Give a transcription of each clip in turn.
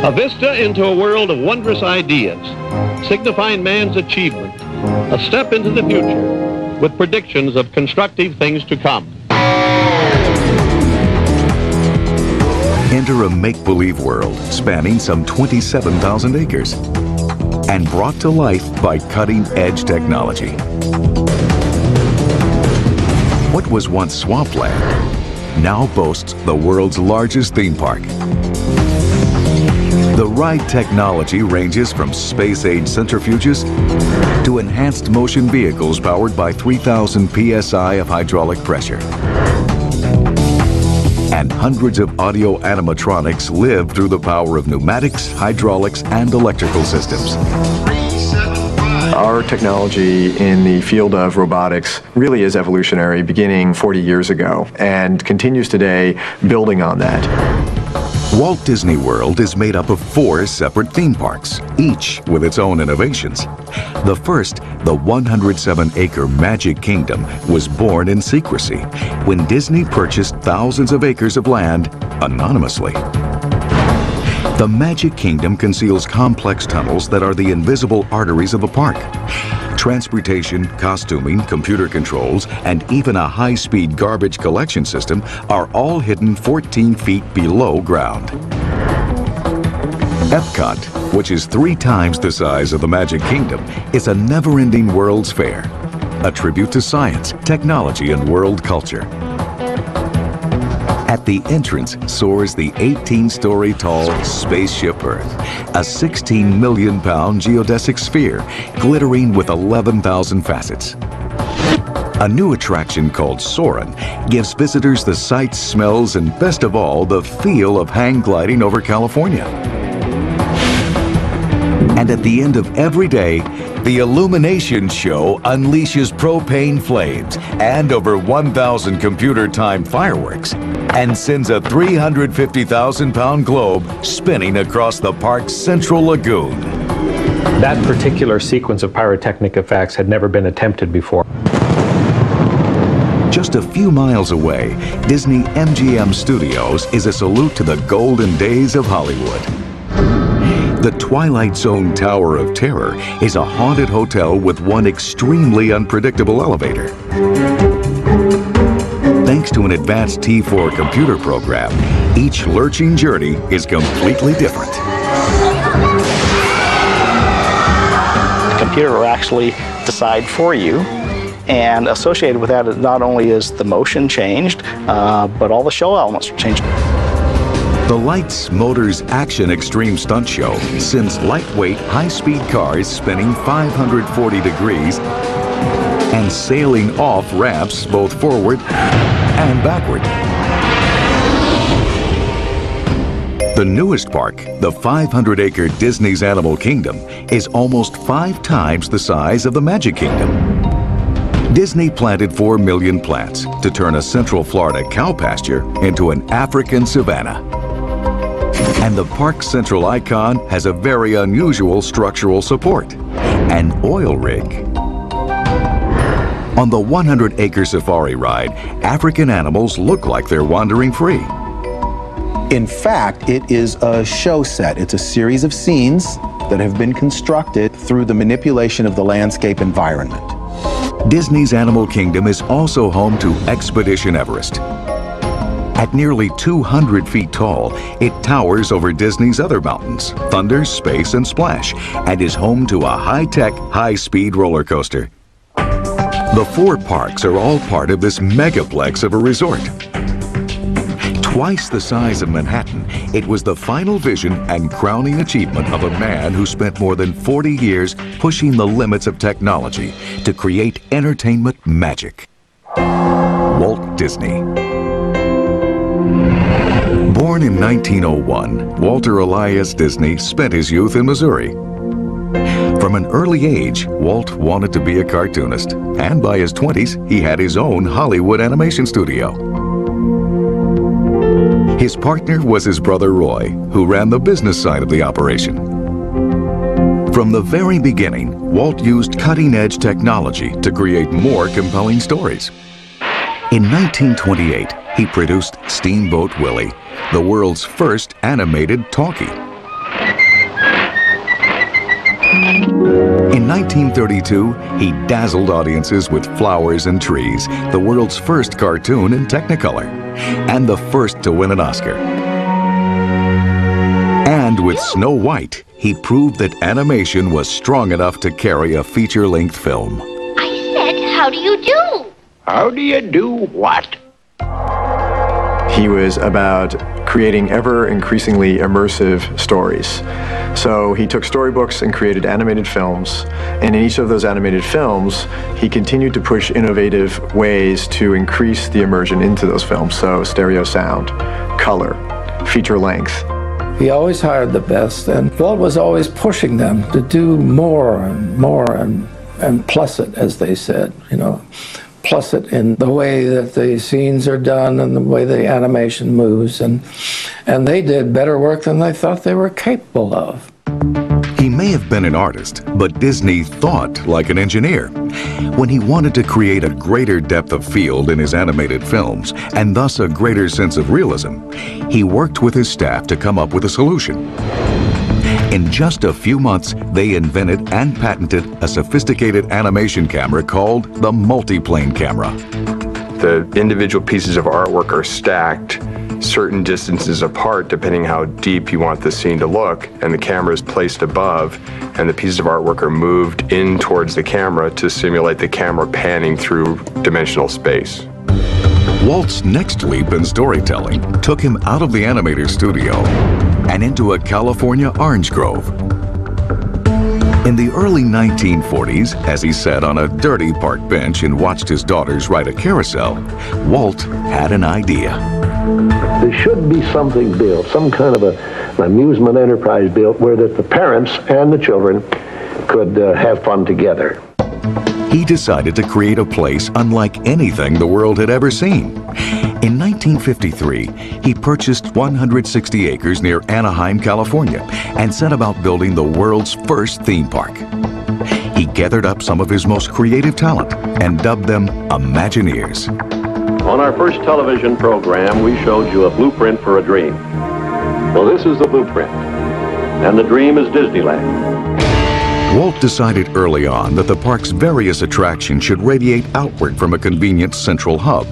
A vista into a world of wondrous ideas, signifying man's achievement, a step into the future with predictions of constructive things to come. Enter a make-believe world spanning some 27,000 acres and brought to life by cutting-edge technology. What was once swampland now boasts the world's largest theme park. The ride technology ranges from space-age centrifuges to enhanced motion vehicles powered by 3,000 psi of hydraulic pressure. And hundreds of audio animatronics live through the power of pneumatics, hydraulics, and electrical systems. Our technology in the field of robotics really is evolutionary, beginning 40 years ago, and continues today building on that. Walt Disney World is made up of 4 separate theme parks, each with its own innovations. The first, the 107-acre Magic Kingdom, was born in secrecy when Disney purchased thousands of acres of land anonymously. The Magic Kingdom conceals complex tunnels that are the invisible arteries of a park. Transportation, costuming, computer controls, and even a high-speed garbage collection system are all hidden 14 feet below ground. Epcot, which is 3 times the size of the Magic Kingdom, is a never-ending World's Fair, a tribute to science, technology, and world culture. At the entrance soars the 18-story tall Spaceship Earth, a 16 million pound geodesic sphere glittering with 11,000 facets. A new attraction called Soarin' gives visitors the sights, smells, and best of all, the feel of hang gliding over California. And at the end of every day, the Illumination Show unleashes propane flames and over 1,000 computer-timed fireworks and sends a 350,000-pound globe spinning across the park's central lagoon. That particular sequence of pyrotechnic effects had never been attempted before. Just a few miles away, Disney MGM Studios is a salute to the golden days of Hollywood. The Twilight Zone Tower of Terror is a haunted hotel with one extremely unpredictable elevator. Thanks to an advanced T4 computer program, each lurching journey is completely different. The computer will actually decide for you, and associated with that, not only is the motion changed, but all the show elements are changed. The Lights, Motors, Action Extreme Stunt Show sends lightweight, high-speed cars spinning 540 degrees and sailing off ramps both forward and backward. The newest park, the 500-acre Disney's Animal Kingdom, is almost 5 times the size of the Magic Kingdom. Disney planted 4 million plants to turn a Central Florida cow pasture into an African savanna. And the park's central icon has a very unusual structural support, an oil rig. On the 100-acre safari ride, African animals look like they're wandering free. In fact, it is a show set. It's a series of scenes that have been constructed through the manipulation of the landscape environment. Disney's Animal Kingdom is also home to Expedition Everest. At nearly 200 feet tall, it towers over Disney's other mountains, Thunder, Space, and Splash, and is home to a high-tech, high-speed roller coaster. The 4 parks are all part of this megaplex of a resort. Twice the size of Manhattan, it was the final vision and crowning achievement of a man who spent more than 40 years pushing the limits of technology to create entertainment magic. Walt Disney. Born in 1901, Walter Elias Disney spent his youth in Missouri. From an early age, Walt wanted to be a cartoonist, and by his 20s, he had his own Hollywood animation studio. His partner was his brother Roy, who ran the business side of the operation. From the very beginning, Walt used cutting-edge technology to create more compelling stories. In 1928, he produced Steamboat Willie, the world's first animated talkie. In 1932, he dazzled audiences with Flowers and Trees, the world's first cartoon in Technicolor, and the first to win an Oscar. And with Snow White, he proved that animation was strong enough to carry a feature-length film. I said, how do you do? How do you do what? He was about creating ever increasingly immersive stories. So he took storybooks and created animated films, and in each of those animated films, he continued to push innovative ways to increase the immersion into those films. So stereo sound, color, feature length. He always hired the best, and Walt was always pushing them to do more and more and plus it, as they said, you know. Plus it in the way that the scenes are done and the way the animation moves. And they did better work than they thought they were capable of. He may have been an artist, but Disney thought like an engineer. When he wanted to create a greater depth of field in his animated films, and thus a greater sense of realism, he worked with his staff to come up with a solution. In just a few months, they invented and patented a sophisticated animation camera called the multiplane camera. The individual pieces of artwork are stacked certain distances apart depending how deep you want the scene to look, and the camera is placed above, and the pieces of artwork are moved in towards the camera to simulate the camera panning through dimensional space. Walt's next leap in storytelling took him out of the animator studio and into a California orange grove. In the early 1940s, as he sat on a dirty park bench and watched his daughters ride a carousel, Walt had an idea. There should be something built, some kind of an amusement enterprise built where that the parents and the children could have fun together. He decided to create a place unlike anything the world had ever seen. In 1953, he purchased 160 acres near Anaheim, California, and set about building the world's first theme park. He gathered up some of his most creative talent and dubbed them Imagineers. On our first television program, we showed you a blueprint for a dream. Well, this is the blueprint, and the dream is Disneyland. Walt decided early on that the park's various attractions should radiate outward from a convenient central hub.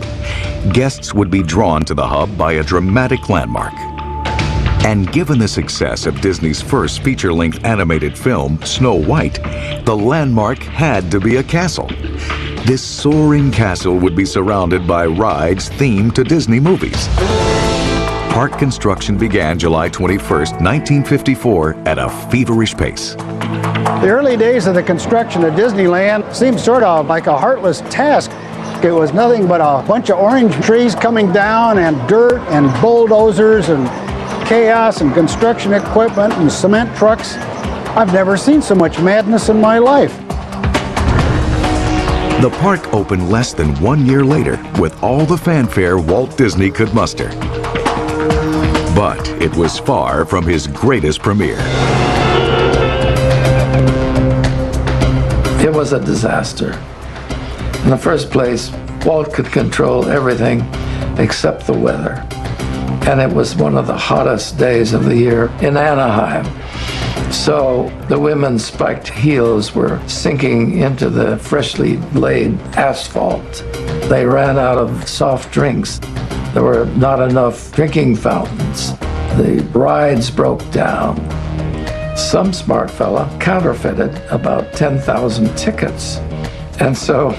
Guests would be drawn to the hub by a dramatic landmark. And given the success of Disney's first feature-length animated film, Snow White, the landmark had to be a castle. This soaring castle would be surrounded by rides themed to Disney movies. Park construction began July 21st, 1954 at a feverish pace. The early days of the construction of Disneyland seemed sort of like a heartless task. It was nothing but a bunch of orange trees coming down and dirt and bulldozers and chaos and construction equipment and cement trucks. I've never seen so much madness in my life. The park opened less than 1 year later with all the fanfare Walt Disney could muster. But it was far from his greatest premiere. It was a disaster. In the first place, Walt could control everything except the weather. And it was one of the hottest days of the year in Anaheim. So the women's spiked heels were sinking into the freshly laid asphalt. They ran out of soft drinks. There were not enough drinking fountains. The rides broke down. Some smart fella counterfeited about 10,000 tickets. And so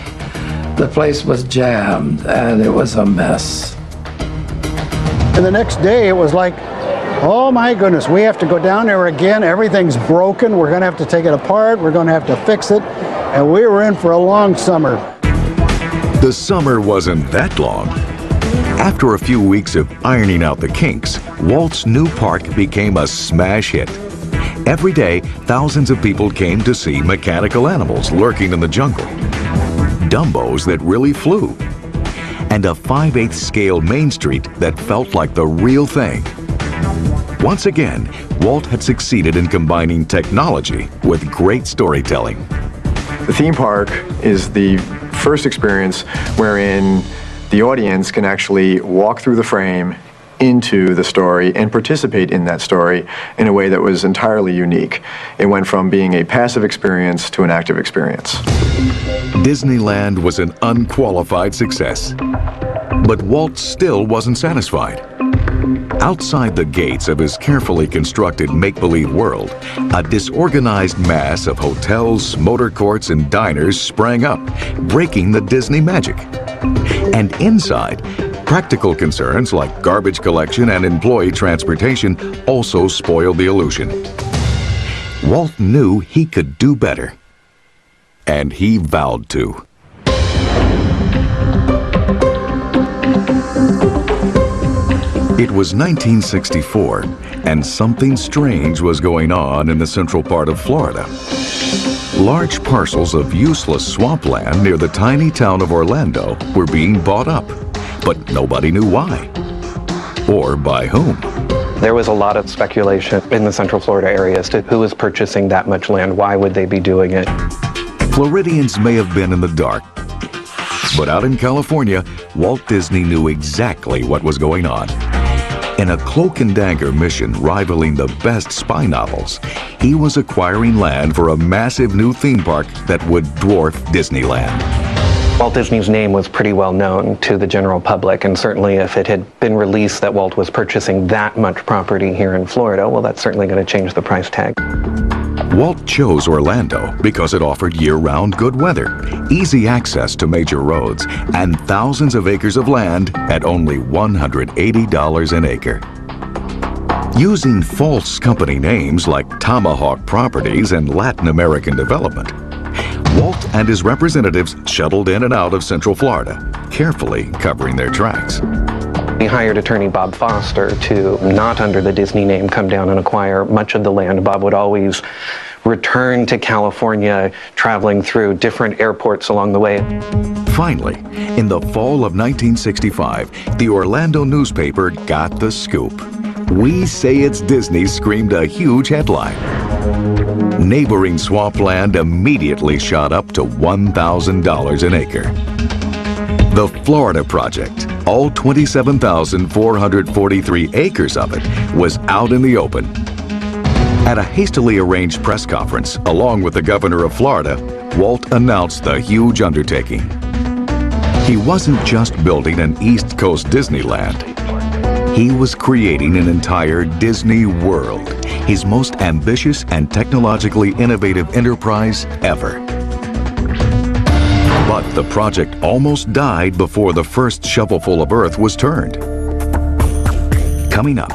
the place was jammed and it was a mess. And the next day it was like, oh my goodness, we have to go down there again. Everything's broken. We're going to have to take it apart. We're going to have to fix it. And we were in for a long summer. The summer wasn't that long. After a few weeks of ironing out the kinks, Walt's new park became a smash hit. Every day, thousands of people came to see mechanical animals lurking in the jungle, Dumbos that really flew, and a 5/8 scale Main Street that felt like the real thing. Once again, Walt had succeeded in combining technology with great storytelling. The theme park is the first experience wherein the audience can actually walk through the frame into the story and participate in that story in a way that was entirely unique. It went from being a passive experience to an active experience. Disneyland was an unqualified success. But Walt still wasn't satisfied. Outside the gates of his carefully constructed make-believe world, a disorganized mass of hotels, motor courts, and diners sprang up, breaking the Disney magic. And inside, practical concerns like garbage collection and employee transportation also spoiled the illusion. Walt knew he could do better, and he vowed to. It was 1964, and something strange was going on in the central part of Florida. Large parcels of useless swampland near the tiny town of Orlando were being bought up, but nobody knew why, or by whom. There was a lot of speculation in the Central Florida area as to who was purchasing that much land. Why would they be doing it? Floridians may have been in the dark, but out in California, Walt Disney knew exactly what was going on. In a cloak and dagger mission rivaling the best spy novels, he was acquiring land for a massive new theme park that would dwarf Disneyland. Walt Disney's name was pretty well known to the general public, and certainly if it had been released that Walt was purchasing that much property here in Florida, well, that's certainly going to change the price tag. Walt chose Orlando because it offered year-round good weather, easy access to major roads, and thousands of acres of land at only $180 an acre. Using false company names like Tomahawk Properties and Latin American Development, Walt and his representatives shuttled in and out of Central Florida, carefully covering their tracks. He hired attorney Bob Foster to, not under the Disney name, come down and acquire much of the land. Bob would always return to California, traveling through different airports along the way. Finally, in the fall of 1965, the Orlando newspaper got the scoop. "We Say It's Disney" screamed a huge headline. Neighboring swampland immediately shot up to $1,000 an acre. The Florida Project, all 27,443 acres of it, was out in the open. At a hastily arranged press conference, along with the governor of Florida, Walt announced the huge undertaking. He wasn't just building an East Coast Disneyland. He was creating an entire Disney World, his most ambitious and technologically innovative enterprise ever. But the project almost died before the first shovelful of earth was turned. Coming up,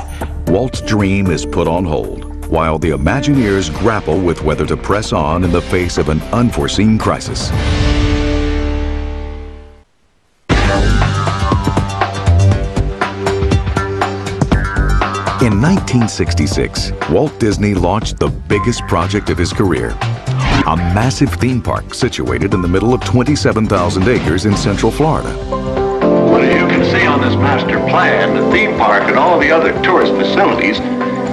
Walt's dream is put on hold, while the Imagineers grapple with whether to press on in the face of an unforeseen crisis. In 1966, Walt Disney launched the biggest project of his career, a massive theme park situated in the middle of 27,000 acres in Central Florida. Well, as you can see on this master plan, the theme park and all the other tourist facilities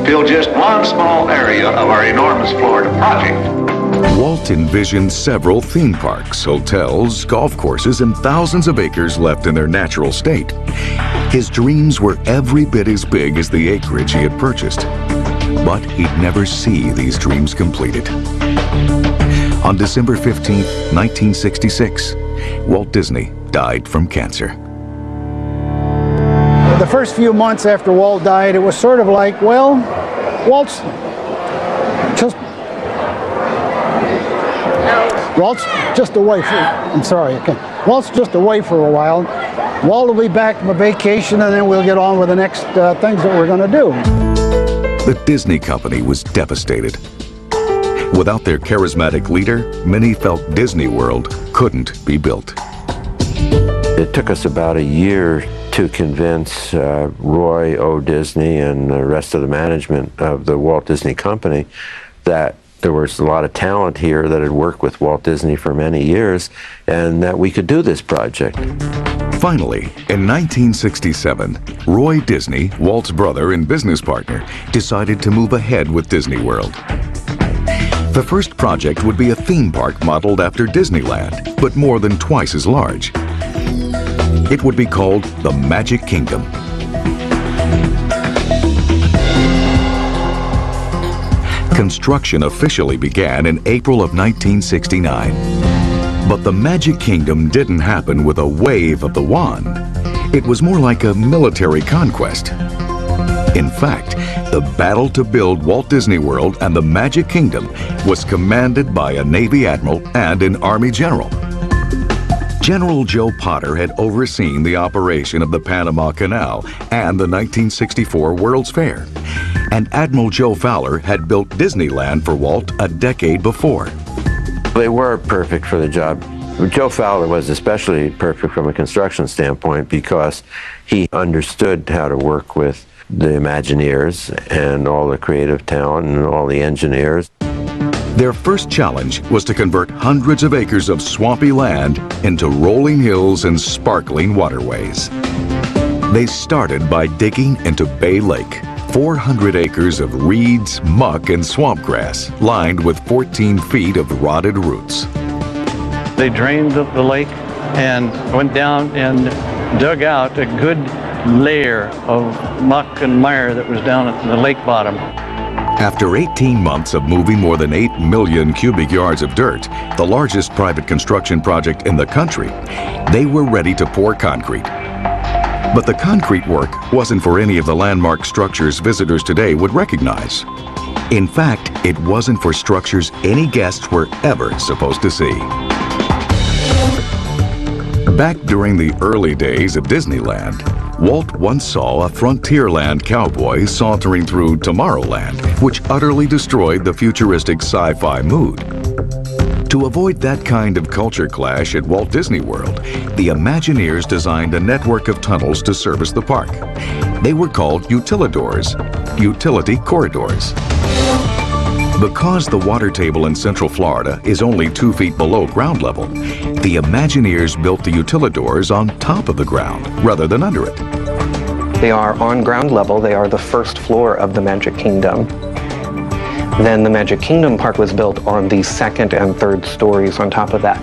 fill just one small area of our enormous Florida project. Walt envisioned several theme parks, hotels, golf courses, and thousands of acres left in their natural state. His dreams were every bit as big as the acreage he had purchased, but he'd never see these dreams completed. On December 15, 1966, Walt Disney died from cancer. The first few months after Walt died, it was sort of like, well, Walt's just away for, Walt's just away for a while. Walt will be back from a vacation, and then we'll get on with the next things that we're going to do. The Disney company was devastated. Without their charismatic leader, many felt Disney World couldn't be built. It took us about a year to convince Roy O. Disney and the rest of the management of the Walt Disney Company that there was a lot of talent here that had worked with Walt Disney for many years and that we could do this project. Finally, in 1967, Roy Disney, Walt's brother and business partner, decided to move ahead with Disney World. The first project would be a theme park modeled after Disneyland, but more than twice as large. It would be called the Magic Kingdom. Construction officially began in April of 1969. But the Magic Kingdom didn't happen with a wave of the wand. It was more like a military conquest. In fact, the battle to build Walt Disney World and the Magic Kingdom was commanded by a Navy admiral and an Army general. General Joe Potter had overseen the operation of the Panama Canal and the 1964 World's Fair, and Admiral Joe Fowler had built Disneyland for Walt a decade before. They were perfect for the job. Joe Fowler was especially perfect from a construction standpoint because he understood how to work with the Imagineers and all the creative talent and all the engineers. Their first challenge was to convert hundreds of acres of swampy land into rolling hills and sparkling waterways. They started by digging into Bay Lake, 400 acres of reeds, muck, and swamp grass, lined with 14 feet of rotted roots. They drained the lake and went down and dug out a good layer of muck and mire that was down at the lake bottom. After 18 months of moving more than 8 million cubic yards of dirt, the largest private construction project in the country, they were ready to pour concrete. But the concrete work wasn't for any of the landmark structures visitors today would recognize. In fact, it wasn't for structures any guests were ever supposed to see. Back during the early days of Disneyland, Walt once saw a Frontierland cowboy sauntering through Tomorrowland, which utterly destroyed the futuristic sci-fi mood. To avoid that kind of culture clash at Walt Disney World, the Imagineers designed a network of tunnels to service the park. They were called utilidors, utility corridors. Because the water table in Central Florida is only 2 feet below ground level, the Imagineers built the utilidors on top of the ground rather than under it. They are on ground level. They are the first floor of the Magic Kingdom. Then the Magic Kingdom park was built on the second and third stories on top of that.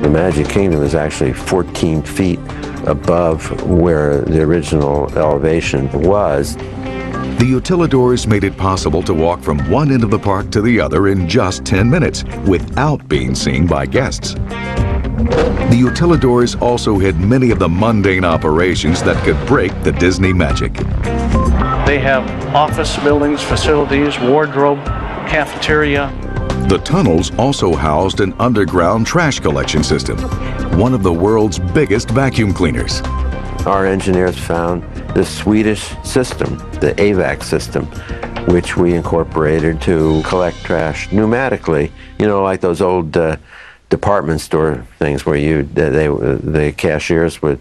The Magic Kingdom is actually 14 feet above where the original elevation was. The utilidors made it possible to walk from one end of the park to the other in just 10 minutes without being seen by guests. The utilidors also hid many of the mundane operations that could break the Disney magic. They have office buildings, facilities, wardrobe, cafeteria. The tunnels also housed an underground trash collection system, one of the world's biggest vacuum cleaners. Our engineers found the Swedish system, the AVAC system, which we incorporated to collect trash pneumatically, you know, like those old department store things where the cashiers would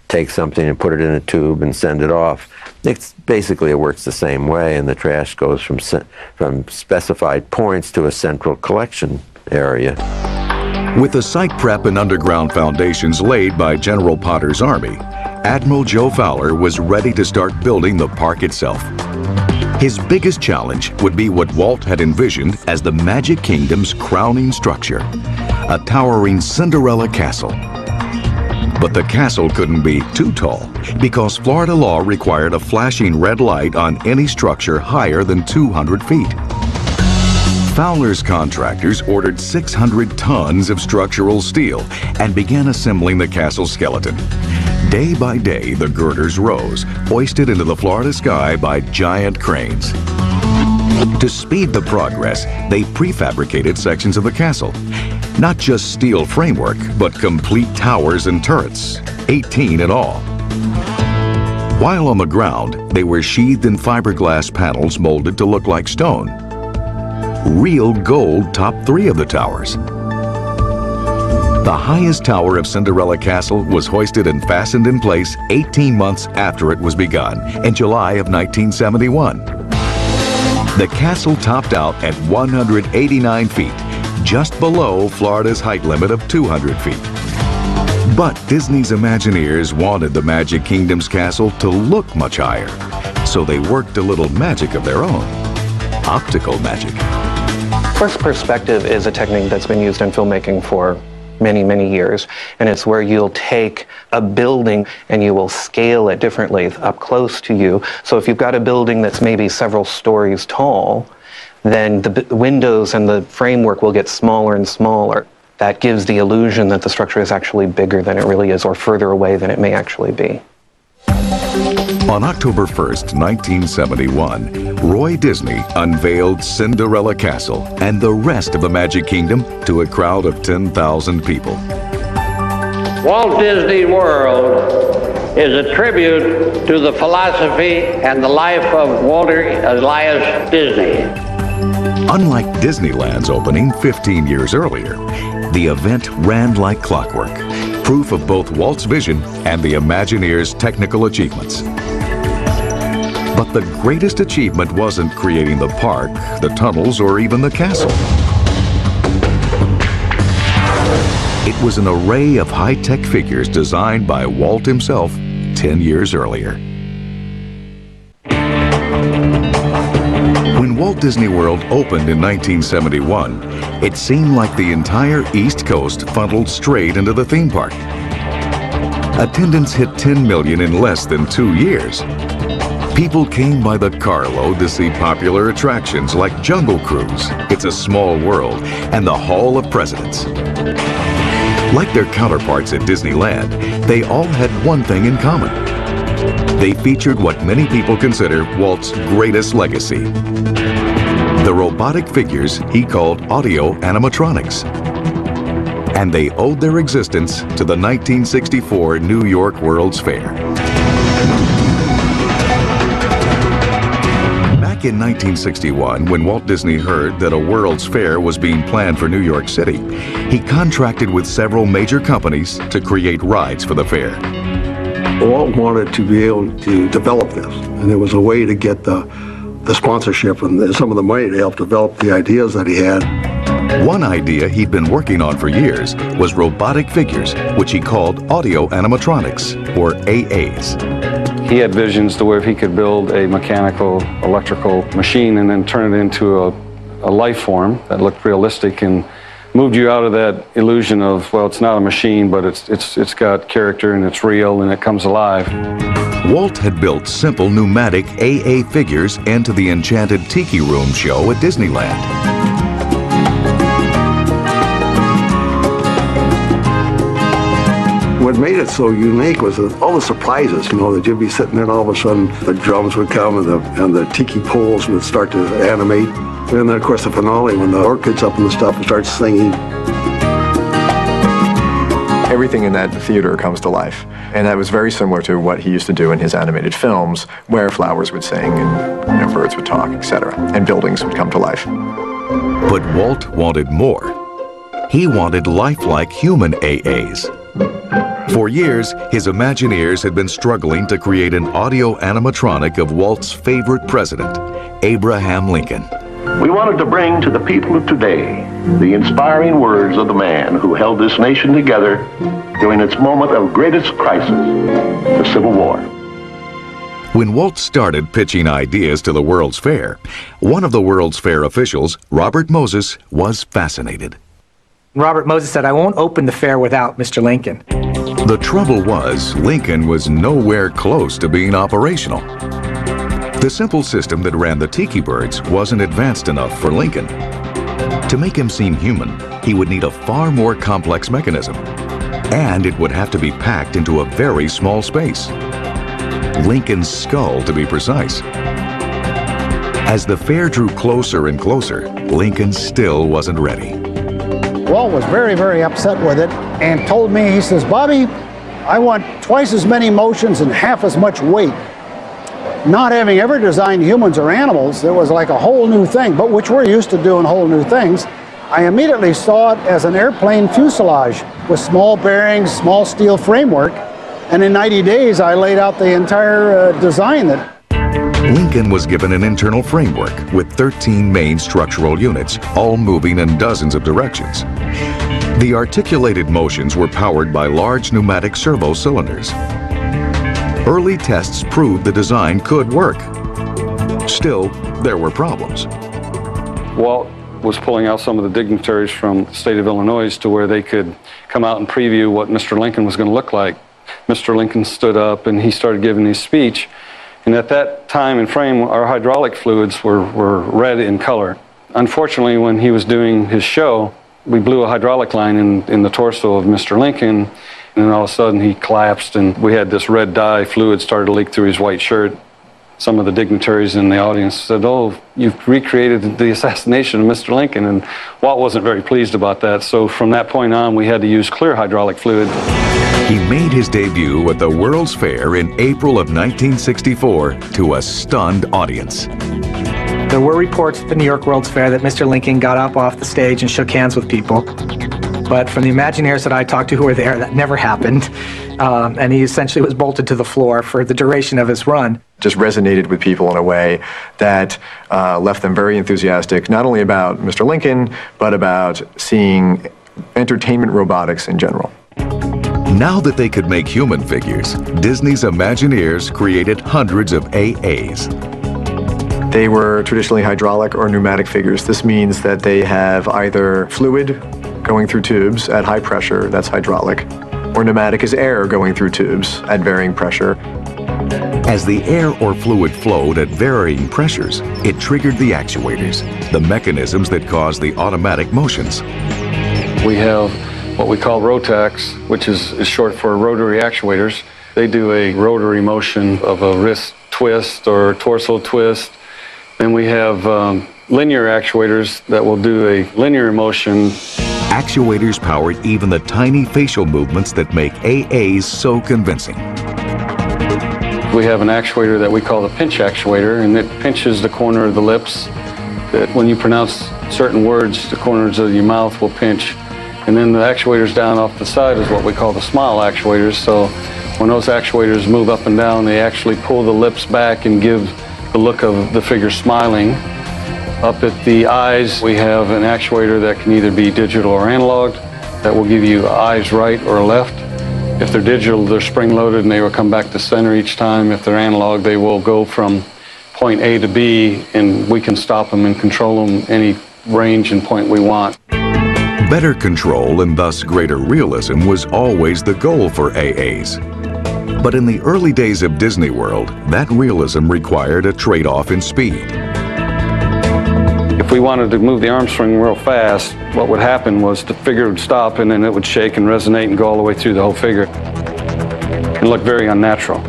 take something and put it in a tube and send it off. Basically, it works the same way, and the trash goes from specified points to a central collection area. With the site prep and underground foundations laid by General Potter's Army, Admiral Joe Fowler was ready to start building the park itself. His biggest challenge would be what Walt had envisioned as the Magic Kingdom's crowning structure, a towering Cinderella castle. But the castle couldn't be too tall because Florida law required a flashing red light on any structure higher than 200 feet. Fowler's contractors ordered 600 tons of structural steel and began assembling the castle skeleton. Day by day, the girders rose, hoisted into the Florida sky by giant cranes. To speed the progress, they prefabricated sections of the castle. Not just steel framework, but complete towers and turrets, 18 in all. While on the ground, they were sheathed in fiberglass panels molded to look like stone. Real gold topped 3 of the towers. The highest tower of Cinderella Castle was hoisted and fastened in place 18 months after it was begun, in July of 1971. The castle topped out at 189 feet, just below Florida's height limit of 200 feet. But Disney's Imagineers wanted the Magic Kingdom's castle to look much higher, so they worked a little magic of their own. Optical magic. First perspective is a technique that's been used in filmmaking for many, many years, and it's where you'll take a building and you will scale it differently up close to you. So if you've got a building that's maybe several stories tall, then the windows and the framework will get smaller and smaller. That gives the illusion that the structure is actually bigger than it really is, or further away than it may actually be. On October 1st, 1971, Roy Disney unveiled Cinderella Castle and the rest of the Magic Kingdom to a crowd of 10,000 people. Walt Disney World is a tribute to the philosophy and the life of Walter Elias Disney. Unlike Disneyland's opening 15 years earlier, the event ran like clockwork, proof of both Walt's vision and the Imagineers' technical achievements. But the greatest achievement wasn't creating the park, the tunnels, or even the castle. It was an array of high-tech figures designed by Walt himself 10 years earlier. When Walt Disney World opened in 1971, it seemed like the entire East Coast funneled straight into the theme park. Attendance hit 10 million in less than 2 years. People came by the carload to see popular attractions like Jungle Cruise, It's a Small World, and the Hall of Presidents. Like their counterparts at Disneyland, they all had one thing in common. They featured what many people consider Walt's greatest legacy: the robotic figures he called audio animatronics. And they owed their existence to the 1964 New York World's Fair. Back in 1961, when Walt Disney heard that a World's Fair was being planned for New York City, he contracted with several major companies to create rides for the fair. Walt wanted to be able to develop this, and there was a way to get the sponsorship and some of the money to help develop the ideas that he had. One idea he'd been working on for years was robotic figures, which he called audio animatronics, or AAs. He had visions to where if he could build a mechanical, electrical machine and then turn it into a life form that looked realistic and moved you out of that illusion of, well, it's not a machine, but it's got character and it's real and it comes alive. Walt had built simple pneumatic AA figures into the Enchanted Tiki Room show at Disneyland. What made it so unique was all the surprises, that you'd be sitting there and all of a sudden the drums would come and the tiki poles would start to animate. And then, of course, the finale when the orchid's up and the stuff and starts singing. Everything in that theater comes to life. And that was very similar to what he used to do in his animated films, where flowers would sing and birds would talk, etc., and buildings would come to life. But Walt wanted more. He wanted lifelike human AAs. For years, his Imagineers had been struggling to create an audio animatronic of Walt's favorite president, Abraham Lincoln. We wanted to bring to the people of today the inspiring words of the man who held this nation together during its moment of greatest crisis, the Civil War. When Walt started pitching ideas to the World's Fair, one of the World's Fair officials, Robert Moses, was fascinated. Robert Moses said, "I won't open the fair without Mr. Lincoln." The trouble was, Lincoln was nowhere close to being operational. The simple system that ran the Tiki Birds wasn't advanced enough for Lincoln. To make him seem human, he would need a far more complex mechanism, and it would have to be packed into a very small space. Lincoln's skull, to be precise. As the fair drew closer and closer, Lincoln still wasn't ready. Walt was very, very upset with it and told me, he says, "Bobby, I want twice as many motions and half as much weight." Not having ever designed humans or animals, it was like a whole new thing, but which we're used to doing whole new things. I immediately saw it as an airplane fuselage with small bearings, small steel framework, and in 90 days I laid out the entire design. Lincoln was given an internal framework with 13 main structural units, all moving in dozens of directions. The articulated motions were powered by large pneumatic servo cylinders. Early tests proved the design could work. Still, there were problems. Walt was pulling out some of the dignitaries from the state of Illinois to where they could come out and preview what Mr. Lincoln was going to look like. Mr. Lincoln stood up and he started giving his speech. And at that time and frame, our hydraulic fluids were red in color. Unfortunately, when he was doing his show, we blew a hydraulic line in the torso of Mr. Lincoln, and then all of a sudden he collapsed, and we had this red dye fluid started to leak through his white shirt. Some of the dignitaries in the audience said, "Oh, you've recreated the assassination of Mr. Lincoln," and Walt wasn't very pleased about that, so from that point on we had to use clear hydraulic fluid. He made his debut at the World's Fair in April of 1964 to a stunned audience. There were reports at the New York World's Fair that Mr. Lincoln got up off the stage and shook hands with people. But from the Imagineers that I talked to who were there, that never happened. And he essentially was bolted to the floor for the duration of his run. Just resonated with people in a way that left them very enthusiastic, not only about Mr. Lincoln, but about seeing entertainment robotics in general. Now that they could make human figures, Disney's Imagineers created hundreds of AAs. They were traditionally hydraulic or pneumatic figures. This means that they have either fluid going through tubes at high pressure, that's hydraulic, or pneumatic is air going through tubes at varying pressure. As the air or fluid flowed at varying pressures, it triggered the actuators, the mechanisms that cause the automatic motions. We have what we call rotax, which is short for rotary actuators. They do a rotary motion of a wrist twist or torso twist. Then we have linear actuators that will do a linear motion. Actuators powered even the tiny facial movements that make AAs so convincing. We have an actuator that we call the pinch actuator, and it pinches the corner of the lips. That when you pronounce certain words, the corners of your mouth will pinch. And then the actuators down off the side is what we call the smile actuators. So when those actuators move up and down, they actually pull the lips back and give the look of the figure smiling. Up at the eyes, we have an actuator that can either be digital or analog that will give you eyes right or left. If they're digital, they're spring-loaded and they will come back to center each time. If they're analog, they will go from point A to B, and we can stop them and control them any range and point we want. Better control and thus greater realism was always the goal for AAs. But in the early days of Disney World, that realism required a trade-off in speed. If we wanted to move the arm swing real fast, what would happen was the figure would stop and then it would shake and resonate and go all the way through the whole figure and look very unnatural.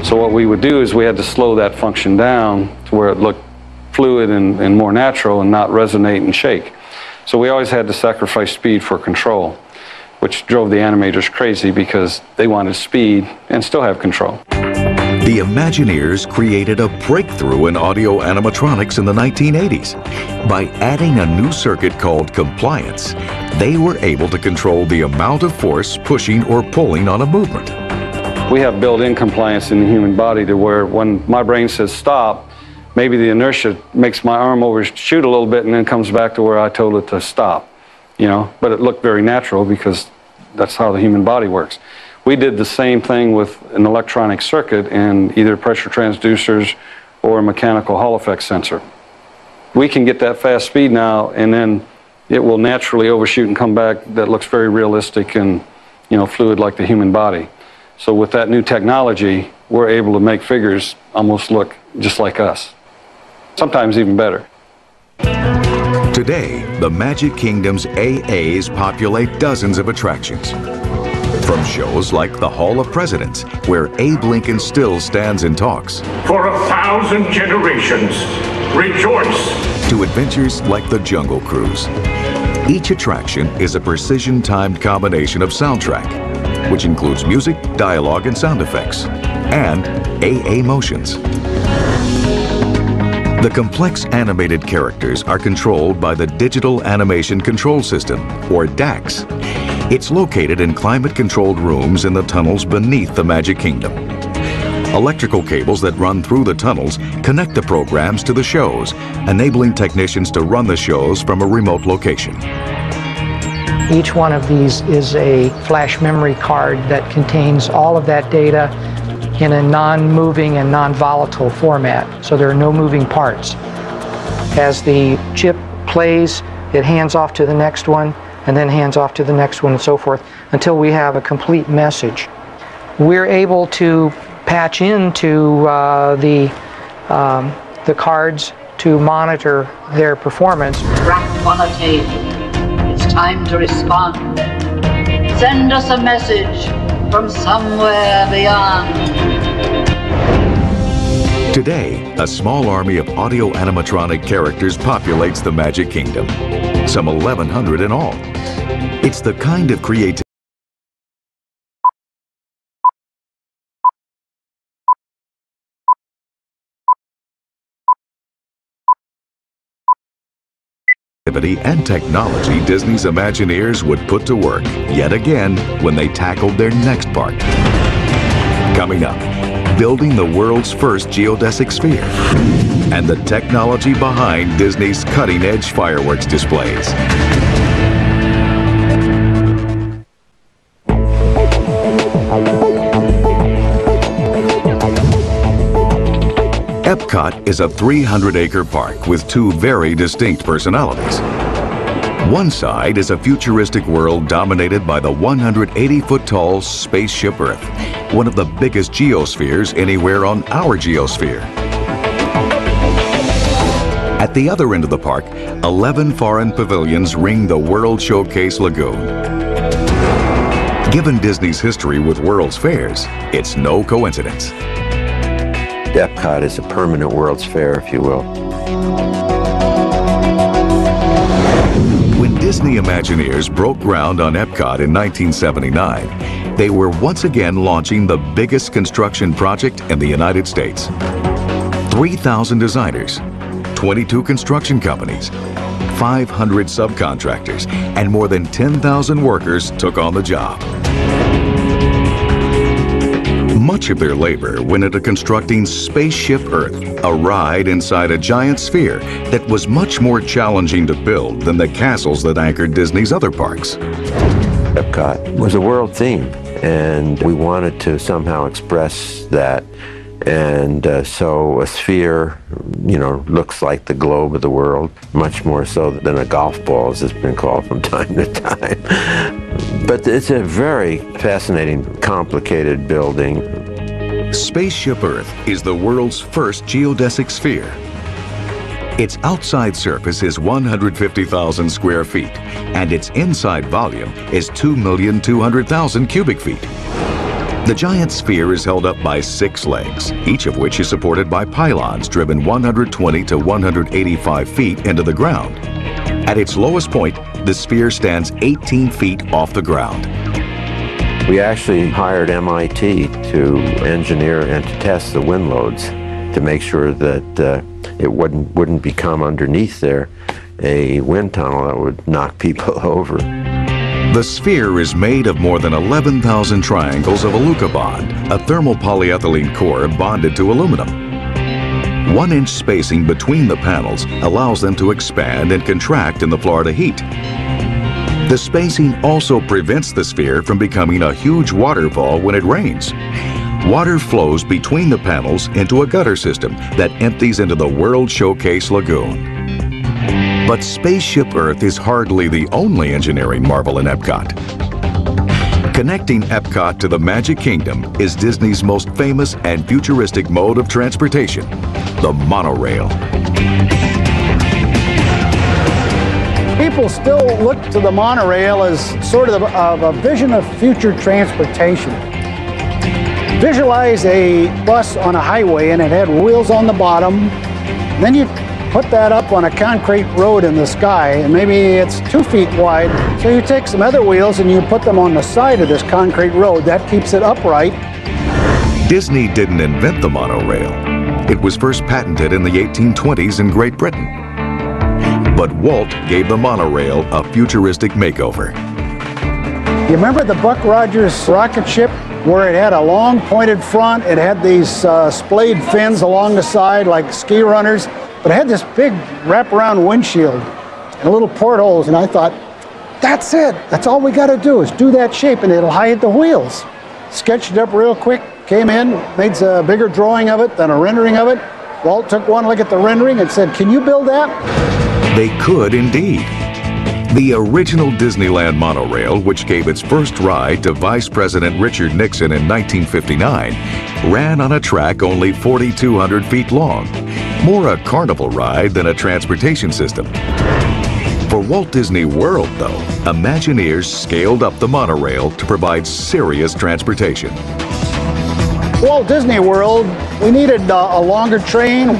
So what we would do is we had to slow that function down to where it looked fluid and more natural and not resonate and shake. So we always had to sacrifice speed for control, which drove the animators crazy because they wanted speed and still have control. The Imagineers created a breakthrough in audio animatronics in the 1980s. By adding a new circuit called compliance, they were able to control the amount of force pushing or pulling on a movement. We have built-in compliance in the human body to where when my brain says stop, maybe the inertia makes my arm overshoot a little bit and then comes back to where I told it to stop. You know, but it looked very natural because that's how the human body works. We did the same thing with an electronic circuit and either pressure transducers or a mechanical Hall effect sensor. We can get that fast speed now, and then it will naturally overshoot and come back. That looks very realistic and, you know, fluid like the human body. So with that new technology, we're able to make figures almost look just like us. Sometimes even better. Today, the Magic Kingdom's AAs populate dozens of attractions. From shows like the Hall of Presidents, where Abe Lincoln still stands and talks. For 1,000 generations, rejoice. To adventures like the Jungle Cruise. Each attraction is a precision-timed combination of soundtrack, which includes music, dialogue, and sound effects, and AA motions. The complex animated characters are controlled by the Digital Animation Control System, or DAX. It's located in climate-controlled rooms in the tunnels beneath the Magic Kingdom. Electrical cables that run through the tunnels connect the programs to the shows, enabling technicians to run the shows from a remote location. Each one of these is a flash memory card that contains all of that data in a non-moving and non-volatile format, so there are no moving parts. As the chip plays, it hands off to the next one, and then hands off to the next one, and so forth, until we have a complete message. We're able to patch into the cards to monitor their performance. Crack on a table. It's time to respond. Send us a message from somewhere beyond. Today, a small army of audio animatronic characters populates the Magic Kingdom, some 1,100 in all. It's the kind of creativity and technology Disney's Imagineers would put to work yet again when they tackled their next park. Coming up, building the world's first geodesic sphere and the technology behind Disney's cutting-edge fireworks displays. Epcot is a 300-acre park with two very distinct personalities. One side is a futuristic world dominated by the 180-foot-tall spaceship Earth, one of the biggest geospheres anywhere on our geosphere. At the other end of the park, 11 foreign pavilions ring the World Showcase Lagoon. Given Disney's history with World's Fairs, it's no coincidence. Epcot is a permanent World's Fair, if you will. When Disney Imagineers broke ground on Epcot in 1979, they were once again launching the biggest construction project in the United States. 3,000 designers, 22 construction companies, 500 subcontractors, and more than 10,000 workers took on the job. Much of their labor went into constructing Spaceship Earth, a ride inside a giant sphere that was much more challenging to build than the castles that anchored Disney's other parks. Epcot was a world theme, and we wanted to somehow express that. And so a sphere, you know, looks like the globe of the world, much more so than a golf ball, as it's been called from time to time. But it's a very fascinating, complicated building. Spaceship Earth is the world's first geodesic sphere. Its outside surface is 150,000 square feet, and its inside volume is 2,200,000 cubic feet. The giant sphere is held up by 6 legs, each of which is supported by pylons driven 120 to 185 feet into the ground. At its lowest point, the sphere stands 18 feet off the ground. We actually hired MIT to engineer and to test the wind loads to make sure that it wouldn't become underneath there a wind tunnel that would knock people over. The sphere is made of more than 11,000 triangles of Alucobond, a thermal polyethylene core bonded to aluminum. 1-inch spacing between the panels allows them to expand and contract in the Florida heat. The spacing also prevents the sphere from becoming a huge waterfall when it rains. Water flows between the panels into a gutter system that empties into the World Showcase Lagoon. But Spaceship Earth is hardly the only engineering marvel in Epcot. Connecting Epcot to the Magic Kingdom is Disney's most famous and futuristic mode of transportation, the monorail. People still look to the monorail as sort of a vision of future transportation. Visualize a bus on a highway and it had wheels on the bottom. Then you put that up on a concrete road in the sky, and maybe it's 2 feet wide. So you take some other wheels and you put them on the side of this concrete road. That keeps it upright. Disney didn't invent the monorail. It was first patented in the 1820s in Great Britain. But Walt gave the monorail a futuristic makeover. You remember the Buck Rogers rocket ship, where it had a long pointed front, it had these splayed fins along the side like ski runners, but it had this big wraparound windshield and little portholes, and I thought, that's it. That's all we got to do is do that shape and it'll hide the wheels. Sketched it up real quick, came in, made a bigger drawing of it, then a rendering of it. Walt took one look at the rendering and said, can you build that? They could indeed. The original Disneyland monorail, which gave its first ride to Vice President Richard Nixon in 1959, ran on a track only 4,200 feet long, more a carnival ride than a transportation system. For Walt Disney World, though, Imagineers scaled up the monorail to provide serious transportation. Walt Disney World, we needed a longer train.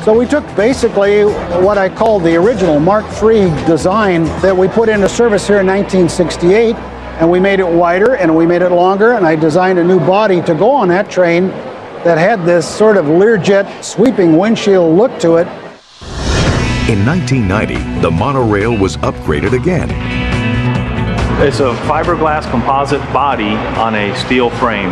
So we took basically what I call the original Mark III design that we put into service here in 1968, and we made it wider and we made it longer, and I designed a new body to go on that train that had this sort of Learjet sweeping windshield look to it. In 1990, the monorail was upgraded again. It's a fiberglass composite body on a steel frame.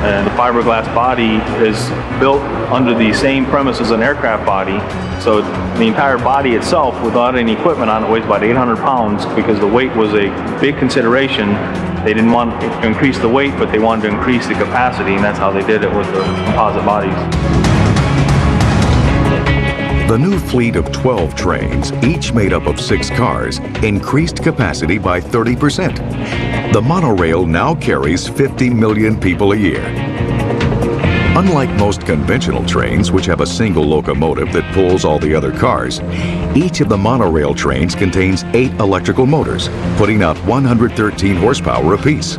And the fiberglass body is built under the same premise as an aircraft body. So the entire body itself, without any equipment on it, weighs about 800 pounds because the weight was a big consideration. They didn't want to increase the weight, but they wanted to increase the capacity, and that's how they did it with the composite bodies. The new fleet of 12 trains, each made up of 6 cars, increased capacity by 30%. The monorail now carries 50 million people a year. Unlike most conventional trains, which have a single locomotive that pulls all the other cars, each of the monorail trains contains 8 electrical motors, putting out 113 horsepower apiece.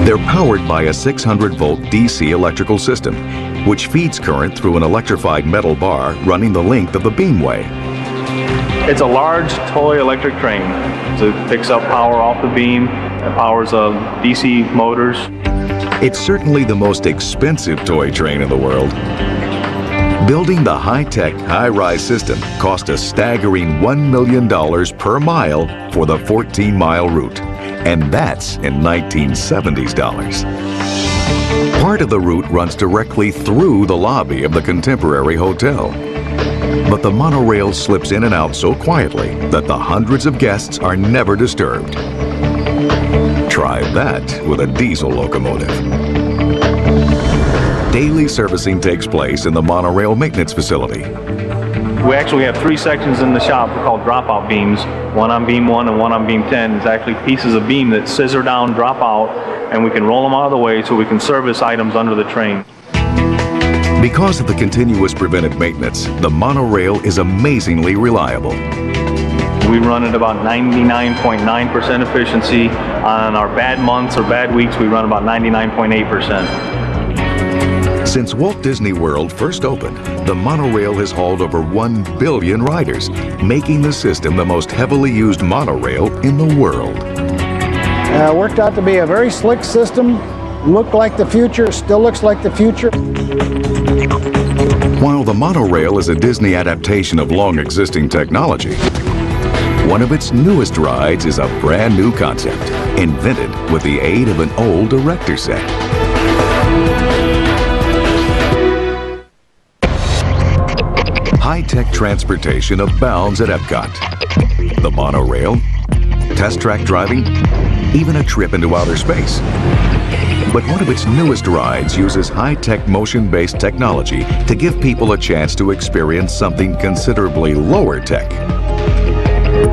They're powered by a 600-volt DC electrical system, which feeds current through an electrified metal bar running the length of the beamway. It's a large toy electric train. So it picks up power off the beam and powers DC motors. It's certainly the most expensive toy train in the world. Building the high-tech, high-rise system cost a staggering $1 million per mile for the 14-mile route, and that's in 1970s dollars. Part of the route runs directly through the lobby of the Contemporary Hotel. But the monorail slips in and out so quietly that the hundreds of guests are never disturbed. Try that with a diesel locomotive. Daily servicing takes place in the monorail maintenance facility. We actually have 3 sections in the shop called dropout beams, one on beam 1 and one on beam 10. It's actually pieces of beam that scissor down, drop out, and we can roll them out of the way so we can service items under the train. Because of the continuous preventive maintenance, the monorail is amazingly reliable. We run at about 99.9% efficiency. On our bad months or bad weeks, we run about 99.8%. Since Walt Disney World first opened, the monorail has hauled over 1 billion riders, making the system the most heavily used monorail in the world. It worked out to be a very slick system, looked like the future, still looks like the future. While the monorail is a Disney adaptation of long-existing technology, one of its newest rides is a brand new concept, invented with the aid of an old director set. High-tech transportation abounds at Epcot. The monorail, test track driving, even a trip into outer space. But one of its newest rides uses high-tech motion-based technology to give people a chance to experience something considerably lower tech.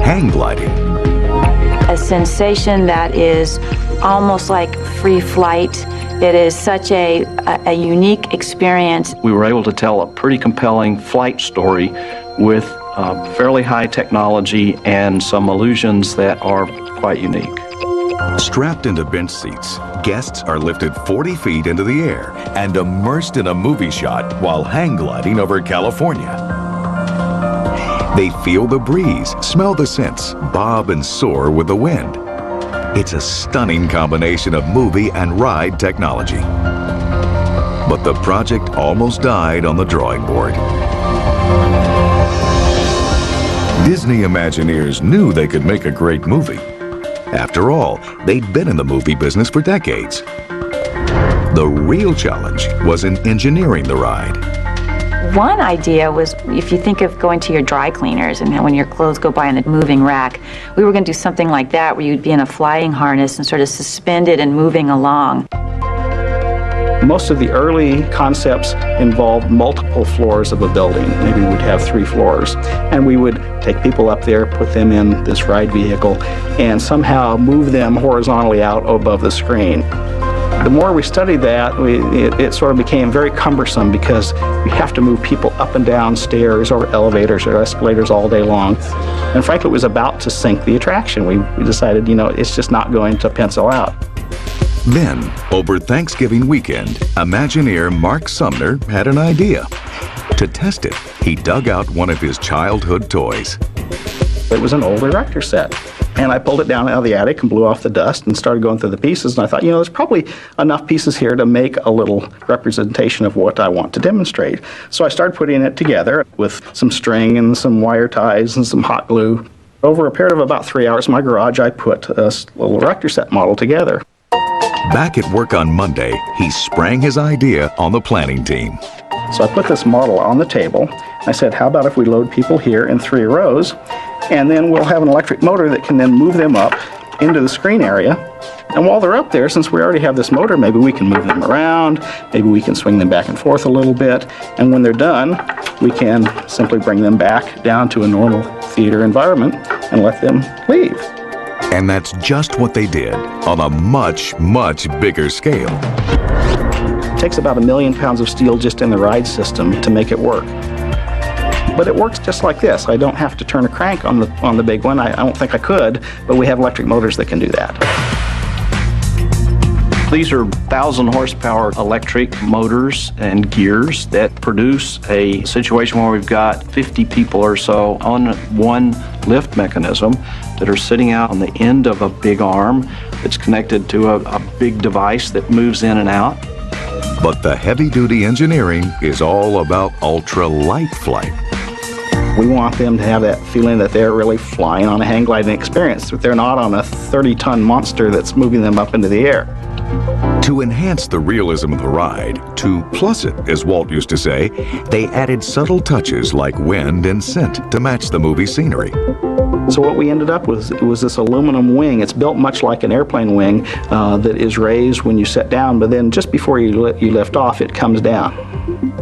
Hang gliding. A sensation that is almost like free flight. It is such a unique experience. We were able to tell a pretty compelling flight story with fairly high technology and some illusions that are quite unique. Strapped into bench seats, guests are lifted 40 feet into the air and immersed in a movie shot while hang gliding over California. They feel the breeze, smell the scents, bob and soar with the wind. It's a stunning combination of movie and ride technology. But the project almost died on the drawing board. Disney Imagineers knew they could make a great movie. After all, they'd been in the movie business for decades. The real challenge was in engineering the ride. One idea was, if you think of going to your dry cleaners and when your clothes go by in the moving rack, we were going to do something like that where you'd be in a flying harness and sort of suspended and moving along. Most of the early concepts involved multiple floors of a building. Maybe we'd have 3 floors. And we would take people up there, put them in this ride vehicle, and somehow move them horizontally out above the screen. The more we studied that, it sort of became very cumbersome because you have to move people up and down stairs or elevators or escalators all day long. And frankly, it was about to sink the attraction. We decided, it's just not going to pencil out. Then, over Thanksgiving weekend, Imagineer Mark Sumner had an idea. To test it, he dug out one of his childhood toys. It was an old erector set. And I pulled it down out of the attic and blew off the dust and started going through the pieces. And I thought, there's probably enough pieces here to make a little representation of what I want to demonstrate. So I started putting it together with some string and some wire ties and some hot glue. Over a period of about 3 hours in my garage, I put a little erector set model together. Back at work on Monday, he sprang his idea on the planning team. So I put this model on the table. I said, how about if we load people here in 3 rows, and then we'll have an electric motor that can then move them up into the screen area. And while they're up there, since we already have this motor, maybe we can move them around, maybe we can swing them back and forth a little bit, and when they're done, we can simply bring them back down to a normal theater environment and let them leave. And that's just what they did on a much, much bigger scale. It takes about 1 million pounds of steel just in the ride system to make it work. But it works just like this. I don't have to turn a crank on the big one. I don't think I could, but we have electric motors that can do that. These are 1,000 horsepower electric motors and gears that produce a situation where we've got 50 people or so on one lift mechanism that are sitting out on the end of a big arm that's connected to a big device that moves in and out. But the heavy-duty engineering is all about ultra-light flight. We want them to have that feeling that they're really flying on a hang gliding experience, that they're not on a 30-ton monster that's moving them up into the air. To enhance the realism of the ride, to plus it, as Walt used to say, they added subtle touches like wind and scent to match the movie scenery. So what we ended up with was this aluminum wing. It's built much like an airplane wing that is raised when you sit down, but then just before you lift off, it comes down.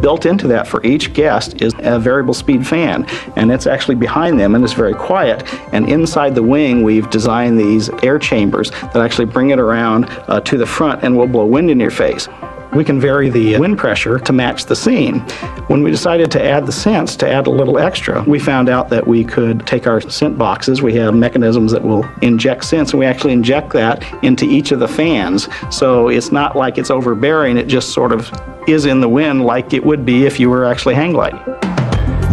Built into that for each guest is a variable speed fan, and it's actually behind them and it's very quiet. And inside the wing, we've designed these air chambers that actually bring it around to the front and will blow wind in your face. We can vary the wind pressure to match the scene. When we decided to add the scents, to add a little extra, we found out that we could take our scent boxes. We have mechanisms that will inject scents, and we actually inject that into each of the fans. So it's not like it's overbearing, it just sort of is in the wind like it would be if you were actually hang gliding.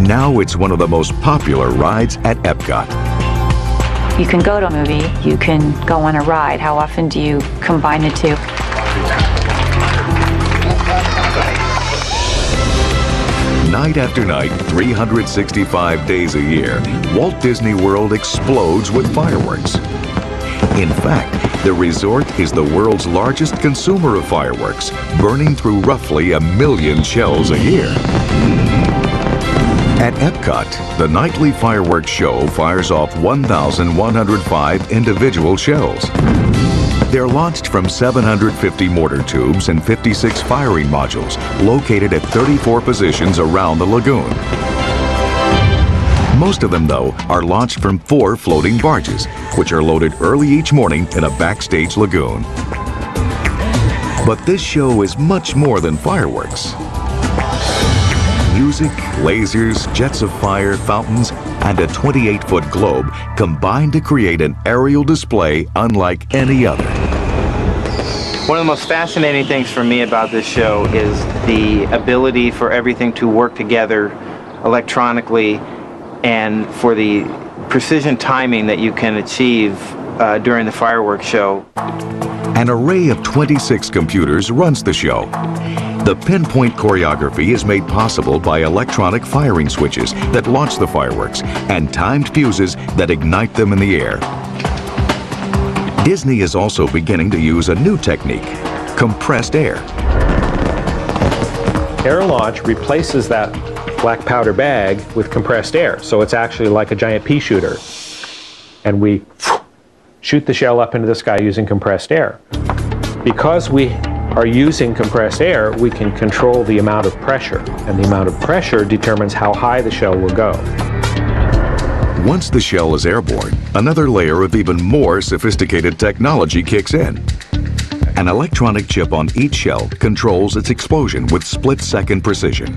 Now it's one of the most popular rides at Epcot. You can go to a movie, you can go on a ride. How often do you combine the two? Night after night, 365 days a year, Walt Disney World explodes with fireworks. In fact, the resort is the world's largest consumer of fireworks, burning through roughly 1 million shells a year. At Epcot, the nightly fireworks show fires off 1,105 individual shells. They're launched from 750 mortar tubes and 56 firing modules located at 34 positions around the lagoon. Most of them, though, are launched from 4 floating barges, which are loaded early each morning in a backstage lagoon. But this show is much more than fireworks. Music, lasers, jets of fire, fountains, and a 28-foot globe combine to create an aerial display unlike any other. One of the most fascinating things for me about this show is the ability for everything to work together electronically and for the precision timing that you can achieve during the fireworks show. An array of 26 computers runs the show. The pinpoint choreography is made possible by electronic firing switches that launch the fireworks and timed fuses that ignite them in the air. Disney is also beginning to use a new technique, compressed air. Air launch replaces that black powder bag with compressed air, so it's actually like a giant pea shooter. And we shoot the shell up into the sky using compressed air. Because we are using compressed air, we can control the amount of pressure, and the amount of pressure determines how high the shell will go. Once the shell is airborne, another layer of even more sophisticated technology kicks in. An electronic chip on each shell controls its explosion with split-second precision.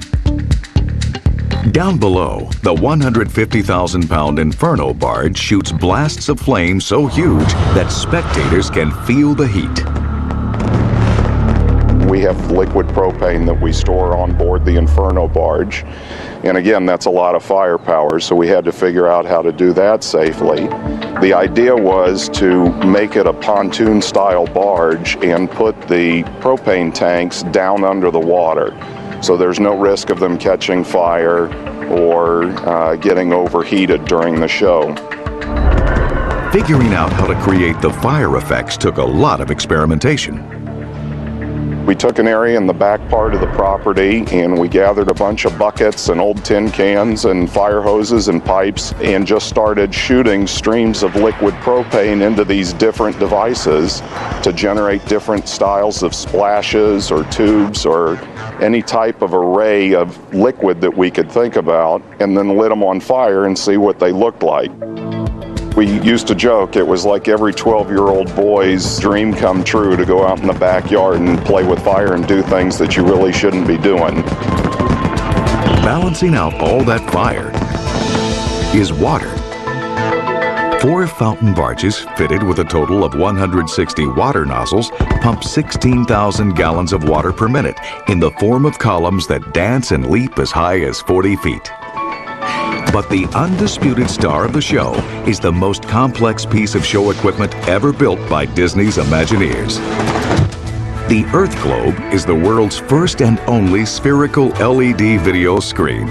Down below, the 150,000-pound Inferno barge shoots blasts of flame so huge that spectators can feel the heat. We have liquid propane that we store on board the Inferno barge. And again, that's a lot of firepower, so we had to figure out how to do that safely. The idea was to make it a pontoon-style barge and put the propane tanks down under the water, so there's no risk of them catching fire or getting overheated during the show. Figuring out how to create the fire effects took a lot of experimentation. We took an area in the back part of the property and we gathered a bunch of buckets and old tin cans and fire hoses and pipes and just started shooting streams of liquid propane into these different devices to generate different styles of splashes or tubes or any type of array of liquid that we could think about, and then lit them on fire and see what they looked like. We used to joke it was like every 12-year-old boy's dream come true to go out in the backyard and play with fire and do things that you really shouldn't be doing. Balancing out all that fire is water. 4 fountain barges fitted with a total of 160 water nozzles pump 16,000 gallons of water per minute in the form of columns that dance and leap as high as 40 feet. But the undisputed star of the show is the most complex piece of show equipment ever built by Disney's Imagineers. The Earth Globe is the world's first and only spherical LED video screen.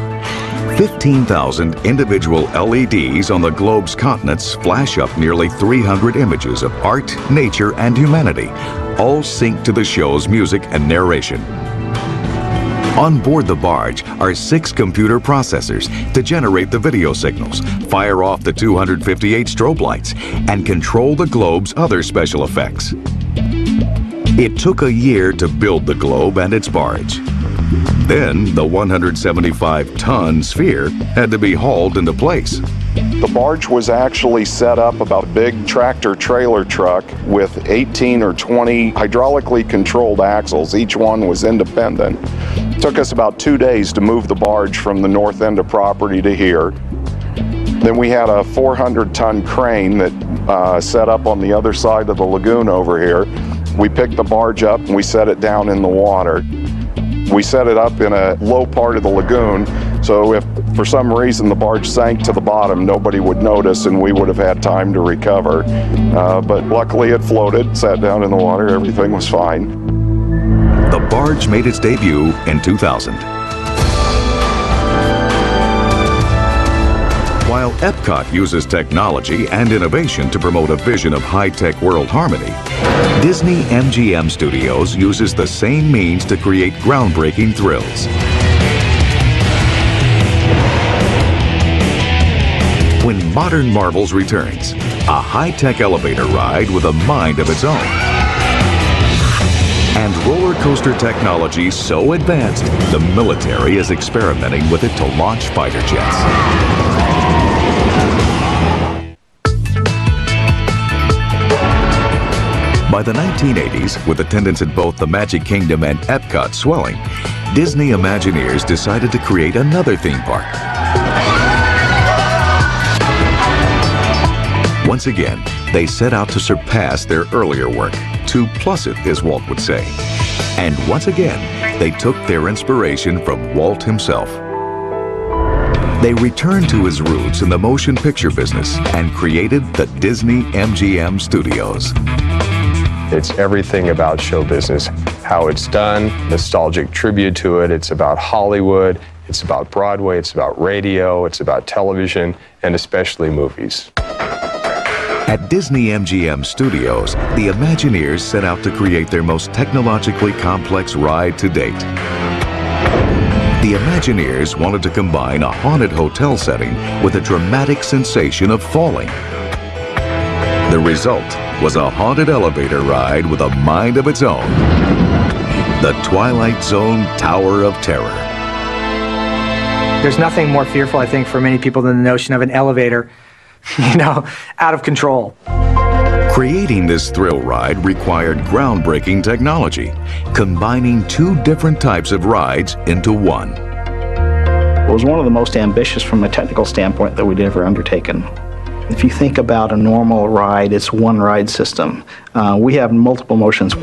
15,000 individual LEDs on the globe's continents flash up nearly 300 images of art, nature, and humanity, all synced to the show's music and narration. On board the barge are 6 computer processors to generate the video signals, fire off the 258 strobe lights, and control the globe's other special effects. It took a year to build the globe and its barge. Then the 175-ton sphere had to be hauled into place. The barge was actually set up about a big tractor-trailer truck with 18 or 20 hydraulically controlled axles. Each one was independent. It took us about 2 days to move the barge from the north end of property to here. Then we had a 400-ton crane that set up on the other side of the lagoon over here. We picked the barge up and we set it down in the water. We set it up in a low part of the lagoon, so if for some reason the barge sank to the bottom, nobody would notice and we would have had time to recover. But luckily it floated, sat down in the water, everything was fine. The barge made its debut in 2000. While Epcot uses technology and innovation to promote a vision of high-tech world harmony, Disney MGM Studios uses the same means to create groundbreaking thrills. When Modern Marvels returns, a high-tech elevator ride with a mind of its own. And roller coaster technology so advanced, the military is experimenting with it to launch fighter jets. By the 1980s, with attendance at both the Magic Kingdom and Epcot swelling, Disney Imagineers decided to create another theme park. Once again, they set out to surpass their earlier work, to plus it, as Walt would say. And once again, they took their inspiration from Walt himself. They returned to his roots in the motion picture business and created the Disney MGM Studios. It's everything about show business, how it's done, nostalgic tribute to it. It's about Hollywood, it's about Broadway, it's about radio, it's about television, and especially movies. At Disney MGM Studios, the Imagineers set out to create their most technologically complex ride to date. The Imagineers wanted to combine a haunted hotel setting with a dramatic sensation of falling. The result was a haunted elevator ride with a mind of its own. the Twilight Zone Tower of Terror. There's nothing more fearful, I think, for many people than the notion of an elevator, out of control. Creating this thrill ride required groundbreaking technology, combining two different types of rides into one. It was one of the most ambitious from a technical standpoint that we'd ever undertaken. If you think about a normal ride, it's one ride system. We have multiple motions.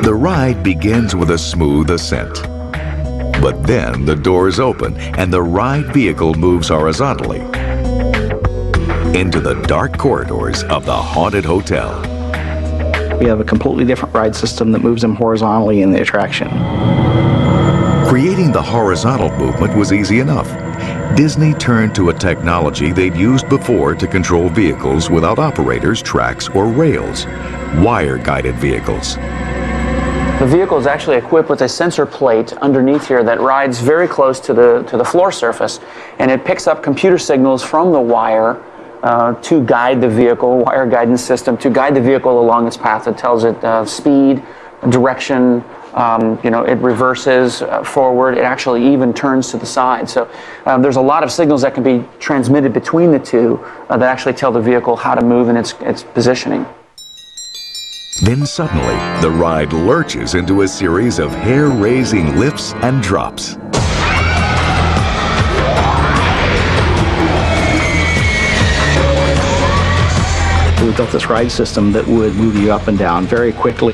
The ride begins with a smooth ascent. But then the doors open and the ride vehicle moves horizontally into the dark corridors of the haunted hotel. We have a completely different ride system that moves them horizontally in the attraction. Creating the horizontal movement was easy enough. Disney turned to a technology they'd used before to control vehicles without operators, tracks, or rails: wire-guided vehicles. The vehicle is actually equipped with a sensor plate underneath here that rides very close to the floor surface, and it picks up computer signals from the wire to guide the vehicle, wire guidance system, to guide the vehicle along its path. It tells it speed, direction, it reverses forward. It actually even turns to the side. So there's a lot of signals that can be transmitted between the two that actually tell the vehicle how to move in its positioning. Then suddenly, the ride lurches into a series of hair-raising lifts and drops. We built this ride system that would move you up and down very quickly.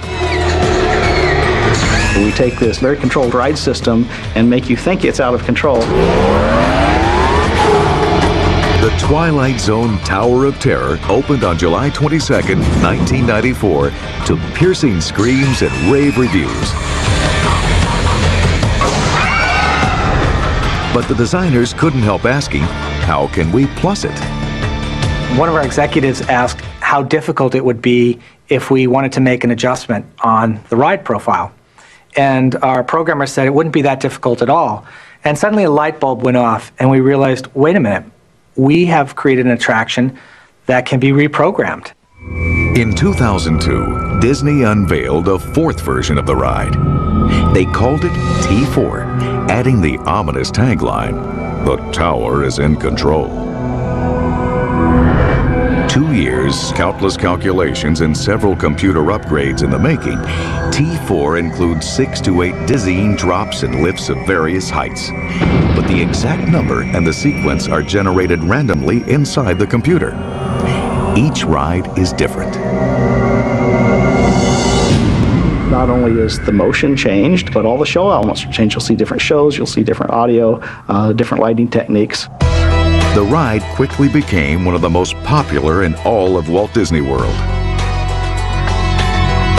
We take this very controlled ride system and make you think it's out of control. The Twilight Zone Tower of Terror opened on July 22nd, 1994, to piercing screams and rave reviews. But the designers couldn't help asking, how can we plus it? One of our executives asked how difficult it would be if we wanted to make an adjustment on the ride profile. And our programmer said it wouldn't be that difficult at all. And suddenly a light bulb went off, and we realized, wait a minute, we have created an attraction that can be reprogrammed. In 2002, Disney unveiled a fourth version of the ride. They called it T4, adding the ominous tagline, "The tower is in control." 2 years, countless calculations, and several computer upgrades in the making, T4 includes 6 to 8 dizzying drops and lifts of various heights. But the exact number and the sequence are generated randomly inside the computer. Each ride is different. Not only is the motion changed, but all the show elements will change. You'll see different shows, you'll see different audio, different lighting techniques. The ride quickly became one of the most popular in all of Walt Disney World.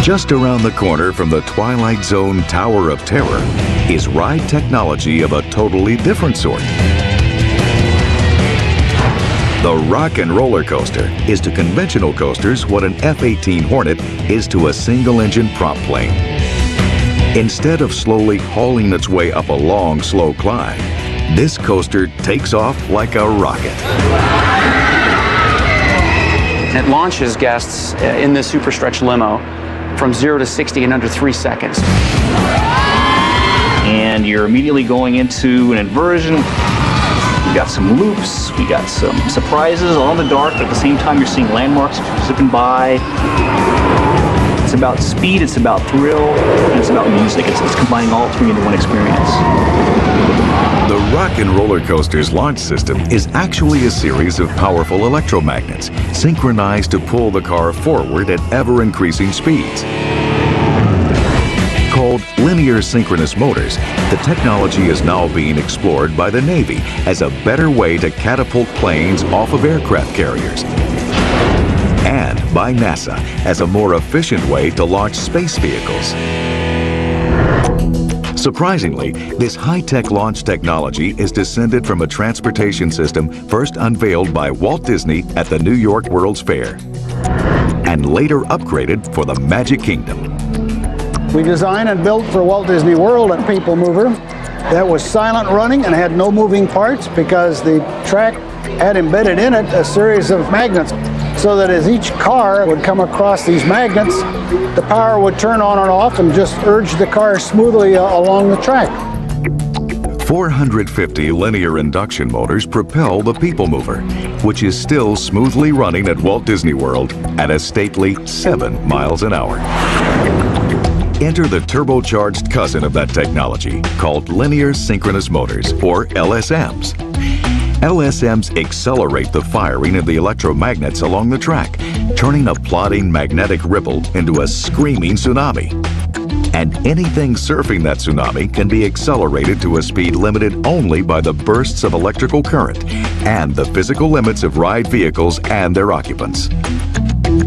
Just around the corner from the Twilight Zone Tower of Terror is ride technology of a totally different sort. The Rock and Roller Coaster is to conventional coasters what an F-18 Hornet is to a single-engine prop plane. Instead of slowly hauling its way up a long, slow climb, this coaster takes off like a rocket. It launches guests in this super stretch limo from 0 to 60 in under 3 seconds. And you're immediately going into an inversion. We got some loops, we got some surprises, all in the dark, but at the same time you're seeing landmarks zipping by. It's about speed, it's about thrill, and it's about music. It's combining all three into one experience. The Rock and Roller Coaster's launch system is actually a series of powerful electromagnets synchronized to pull the car forward at ever-increasing speeds. Called linear synchronous motors, the technology is now being explored by the Navy as a better way to catapult planes off of aircraft carriers, and by NASA as a more efficient way to launch space vehicles. Surprisingly, this high-tech launch technology is descended from a transportation system first unveiled by Walt Disney at the New York World's Fair, and later upgraded for the Magic Kingdom. We designed and built for Walt Disney World a people mover that was silent running and had no moving parts because the track had embedded in it a series of magnets. so that as each car would come across these magnets, the power would turn on and off and just urge the car smoothly along the track. 450 linear induction motors propel the People Mover, which is still smoothly running at Walt Disney World at a stately 7 miles an hour. Enter the turbocharged cousin of that technology called linear synchronous motors, or LSMs. LSMs accelerate the firing of the electromagnets along the track, turning a plodding magnetic ripple into a screaming tsunami. And anything surfing that tsunami can be accelerated to a speed limited only by the bursts of electrical current and the physical limits of ride vehicles and their occupants.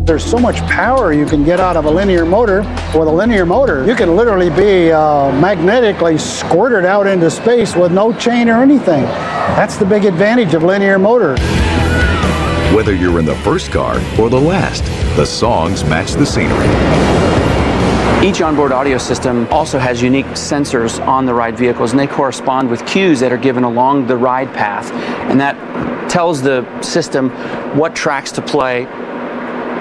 There's so much power you can get out of a linear motor. With a linear motor, you can literally be magnetically squirted out into space with no chain or anything. That's the big advantage of linear motor. Whether you're in the first car or the last, the songs match the scenery. Each onboard audio system also has unique sensors on the ride vehicles, and they correspond with cues that are given along the ride path. And that tells the system what tracks to play.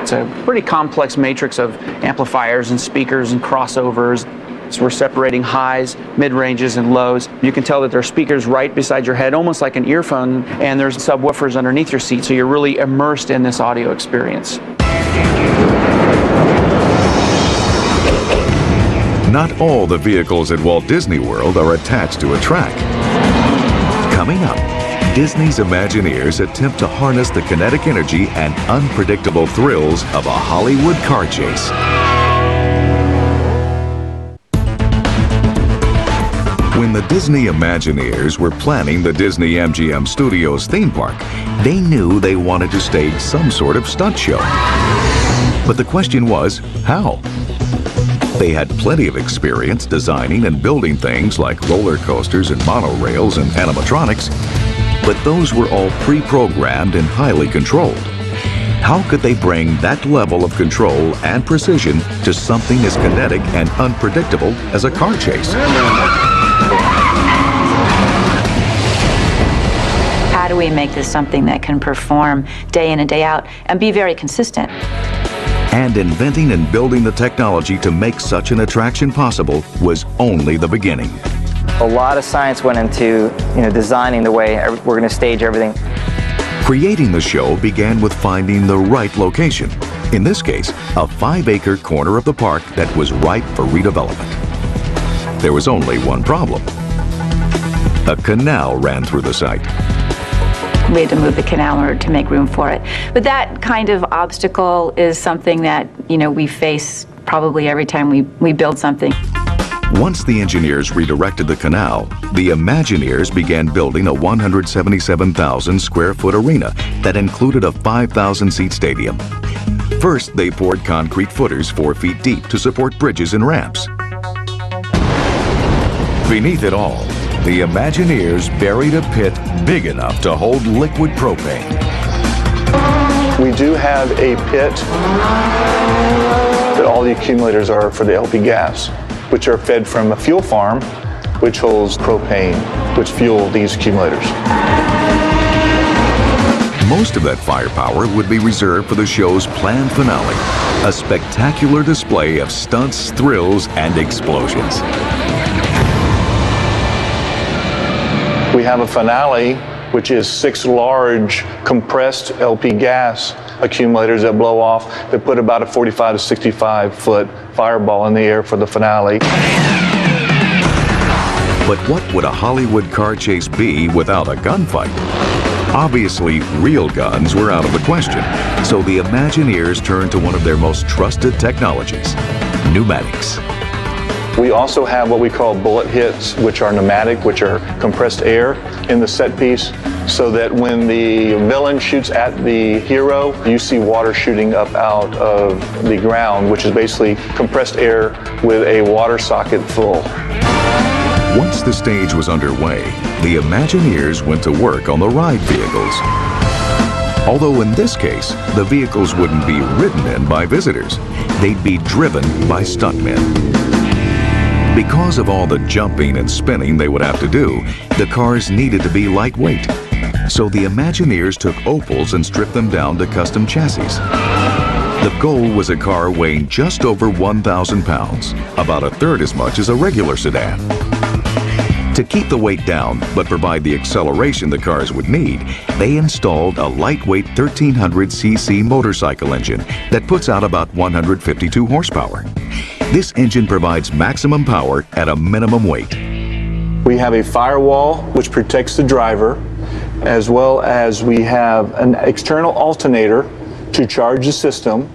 It's a pretty complex matrix of amplifiers and speakers and crossovers. So we're separating highs, mid-ranges, and lows. You can tell that there are speakers right beside your head, almost like an earphone, and there's subwoofers underneath your seat, so you're really immersed in this audio experience. Not all the vehicles at Walt Disney World are attached to a track. Coming up, Disney's Imagineers attempt to harness the kinetic energy and unpredictable thrills of a Hollywood car chase. When the Disney Imagineers were planning the Disney MGM Studios theme park, they knew they wanted to stage some sort of stunt show. But the question was, how? They had plenty of experience designing and building things like roller coasters and monorails and animatronics, but those were all pre-programmed and highly controlled. How could they bring that level of control and precision to something as kinetic and unpredictable as a car chase? How do we make this something that can perform day in and day out and be very consistent? And inventing and building the technology to make such an attraction possible was only the beginning. A lot of science went into, designing the way we're going to stage everything. Creating the show began with finding the right location. In this case, a 5-acre corner of the park that was ripe for redevelopment. There was only one problem. A canal ran through the site. We had to move the canal in order to make room for it. But that kind of obstacle is something that, we face probably every time we build something. Once the engineers redirected the canal, the Imagineers began building a 177,000 square foot arena that included a 5,000-seat stadium. First, they poured concrete footers 4 feet deep to support bridges and ramps. Beneath it all, the Imagineers buried a pit big enough to hold liquid propane. We do have a pit that all the accumulators are for the LP gas, which are fed from a fuel farm, which holds propane, which fuel these accumulators. Most of that firepower would be reserved for the show's planned finale, a spectacular display of stunts, thrills, and explosions. We have a finale, which is 6 large compressed LP gas accumulators that blow off, that put about a 45 to 65 foot fireball in the air for the finale. But what would a Hollywood car chase be without a gunfight? Obviously, real guns were out of the question, so the Imagineers turned to one of their most trusted technologies, pneumatics. We also have what we call bullet hits, which are pneumatic, which are compressed air in the set piece, so that when the villain shoots at the hero, you see water shooting up out of the ground, which is basically compressed air with a water socket full. Once the stage was underway, the Imagineers went to work on the ride vehicles. Although in this case, the vehicles wouldn't be ridden in by visitors, they'd be driven by stuntmen. Because of all the jumping and spinning they would have to do, the cars needed to be lightweight. So the Imagineers took opals and stripped them down to custom chassis. The goal was a car weighing just over 1,000 pounds, about a third as much as a regular sedan. To keep the weight down, but provide the acceleration the cars would need, they installed a lightweight 1300cc motorcycle engine that puts out about 152 horsepower. This engine provides maximum power at a minimum weight. We have a firewall which protects the driver, as well as we have an external alternator to charge the system,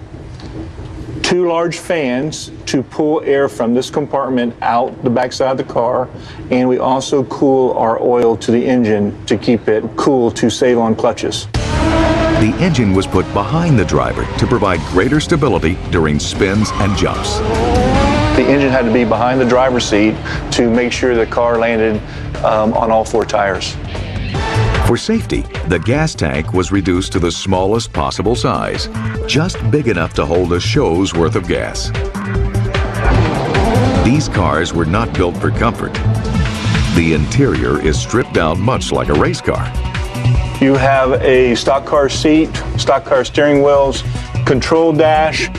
2 large fans to pull air from this compartment out the backside of the car, and we also cool our oil to the engine to keep it cool to save on clutches. The engine was put behind the driver to provide greater stability during spins and jumps. The engine had to be behind the driver's seat to make sure the car landed on all 4 tires. For safety, the gas tank was reduced to the smallest possible size, just big enough to hold a show's worth of gas. These cars were not built for comfort. The interior is stripped down much like a race car. You have a stock car seat, stock car steering wheels, control dash.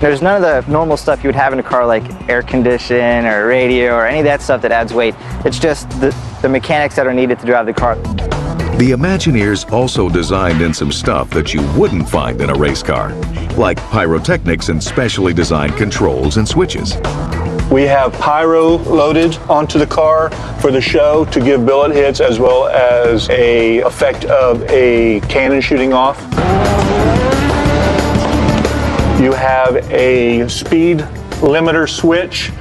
There's none of the normal stuff you would have in a car like air condition or radio or any of that stuff that adds weight. It's just the mechanics that are needed to drive the car. The Imagineers also designed in some stuff that you wouldn't find in a race car, like pyrotechnics and specially designed controls and switches. We have pyro loaded onto the car for the show to give billet hits, as well as an effect of a cannon shooting off. You have a speed limiter switch,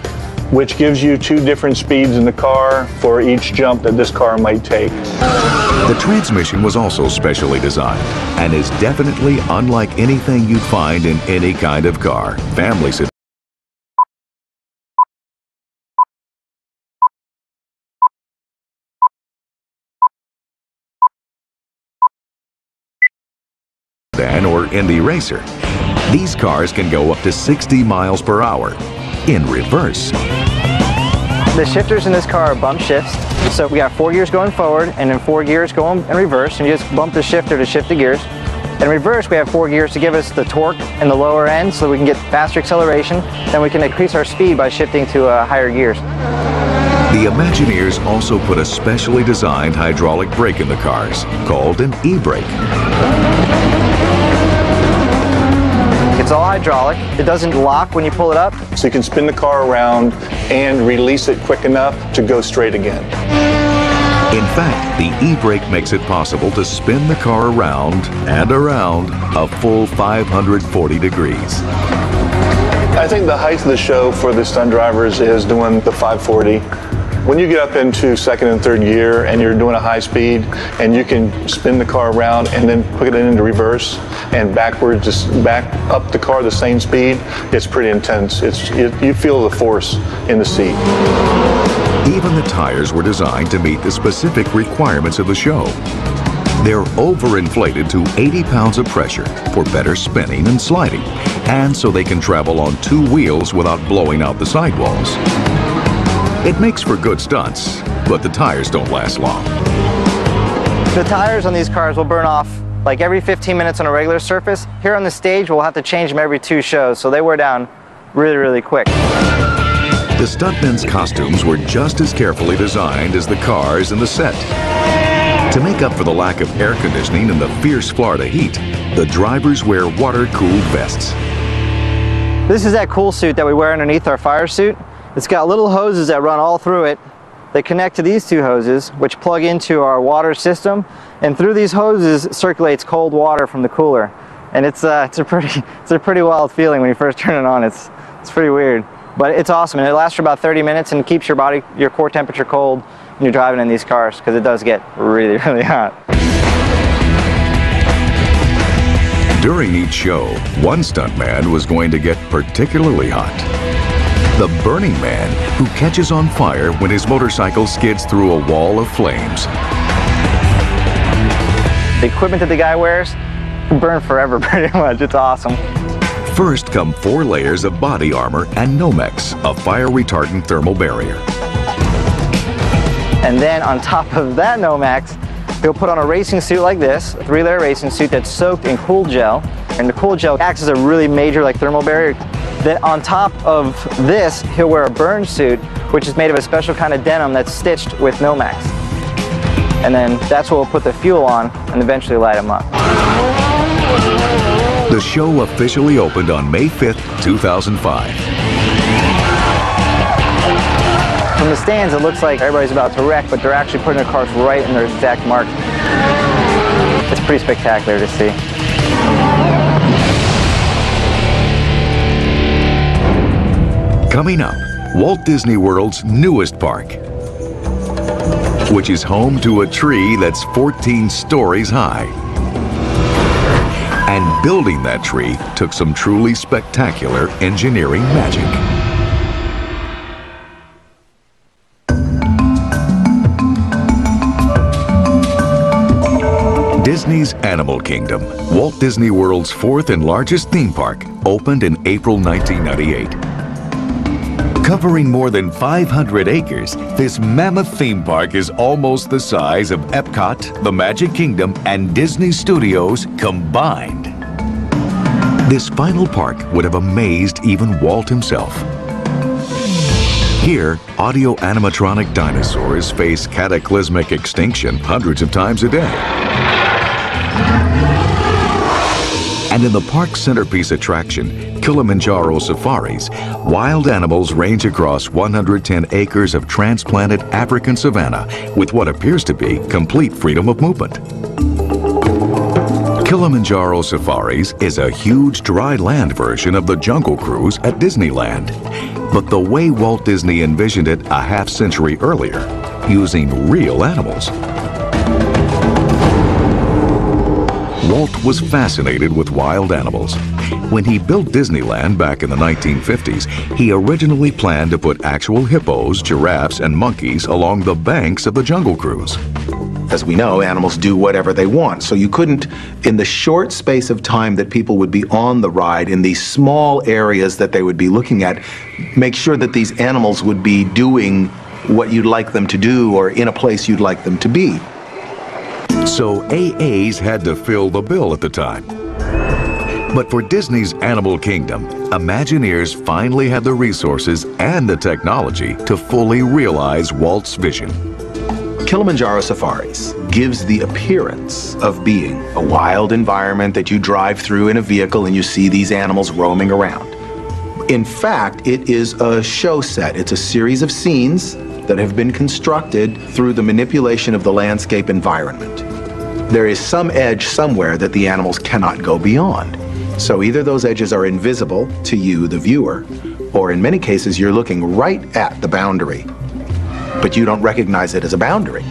which gives you 2 different speeds in the car for each jump that this car might take. The transmission was also specially designed and is definitely unlike anything you'd find in any kind of car. Family sedan or Indy Racer. These cars can go up to 60 miles per hour in reverse. The shifters in this car are bump shifts. So we got 4 gears going forward and then 4 gears going in reverse, and you just bump the shifter to shift the gears. In reverse, we have 4 gears to give us the torque in the lower end so we can get faster acceleration. Then we can increase our speed by shifting to higher gears. The Imagineers also put a specially designed hydraulic brake in the cars, called an e-brake. It's all hydraulic. It doesn't lock when you pull it up. So you can spin the car around and release it quick enough to go straight again. In fact, the e-brake makes it possible to spin the car around and around a full 540 degrees. I think the height of the show for the stunt drivers is doing the 540. When you get up into second and third gear and you're doing a high speed and you can spin the car around and then put it into reverse and backwards, just back up the car the same speed, it's pretty intense. You feel the force in the seat. Even the tires were designed to meet the specific requirements of the show. They're overinflated to 80 pounds of pressure for better spinning and sliding, and so they can travel on 2 wheels without blowing out the sidewalls. It makes for good stunts, but the tires don't last long. The tires on these cars will burn off like every 15 minutes on a regular surface. Here on the stage, we'll have to change them every 2 shows, so they wear down really, really quick. The stuntmen's costumes were just as carefully designed as the cars and the set. To make up for the lack of air conditioning and the fierce Florida heat, the drivers wear water-cooled vests. This is that cool suit that we wear underneath our fire suit. It's got little hoses that run all through it. They connect to these 2 hoses, which plug into our water system, and through these hoses circulates cold water from the cooler. And it's a pretty wild feeling when you first turn it on. It's pretty weird, but it's awesome, and it lasts for about 30 minutes and keeps your core temperature cold when you're driving in these cars, because it does get really, really hot. During each show, one stuntman was going to get particularly hot. The Burning Man, who catches on fire when his motorcycle skids through a wall of flames. The equipment that the guy wears can burn forever pretty much. It's awesome. First come 4 layers of body armor and Nomex, a fire-retardant thermal barrier. And then on top of that Nomex He'll put on a racing suit like this, a 3-layer racing suit that's soaked in cool gel, and the cool gel acts as a really major thermal barrier. Then on top of this, he'll wear a burn suit, which is made of a special kind of denim that's stitched with Nomex. And then that's what we'll put the fuel on and eventually light him up. The show officially opened on May 5th, 2005. From the stands, it looks like everybody's about to wreck, but they're actually putting their cars right in their exact mark. It's pretty spectacular to see. Coming up, Walt Disney World's newest park, which is home to a tree that's 14 stories high. And building that tree took some truly spectacular engineering magic. Disney's Animal Kingdom, Walt Disney World's 4th and largest theme park, opened in April 1998. Covering more than 500 acres, this mammoth theme park is almost the size of Epcot, the Magic Kingdom, and Disney Studios combined. This final park would have amazed even Walt himself. Here, audio animatronic dinosaurs face cataclysmic extinction hundreds of times a day. And in the park's centerpiece attraction, Kilimanjaro Safaris, wild animals range across 110 acres of transplanted African savanna with what appears to be complete freedom of movement. Kilimanjaro Safaris is a huge dry land version of the Jungle Cruise at Disneyland, but the way Walt Disney envisioned it a half-century earlier, using real animals. Walt was fascinated with wild animals. When he built Disneyland back in the 1950s, he originally planned to put actual hippos, giraffes, and monkeys along the banks of the Jungle Cruise. As we know, animals do whatever they want, so you couldn't, in the short space of time that people would be on the ride, in these small areas that they would be looking at, make sure that these animals would be doing what you'd like them to do or in a place you'd like them to be. So AAs had to fill the bill at the time. But for Disney's Animal Kingdom, Imagineers finally had the resources and the technology to fully realize Walt's vision. Kilimanjaro Safaris gives the appearance of being a wild environment that you drive through in a vehicle and you see these animals roaming around. In fact, it is a show set. It's a series of scenes that have been constructed through the manipulation of the landscape environment. There is some edge somewhere that the animals cannot go beyond. So either those edges are invisible to you, the viewer, or in many cases you're looking right at the boundary, but you don't recognize it as a boundary.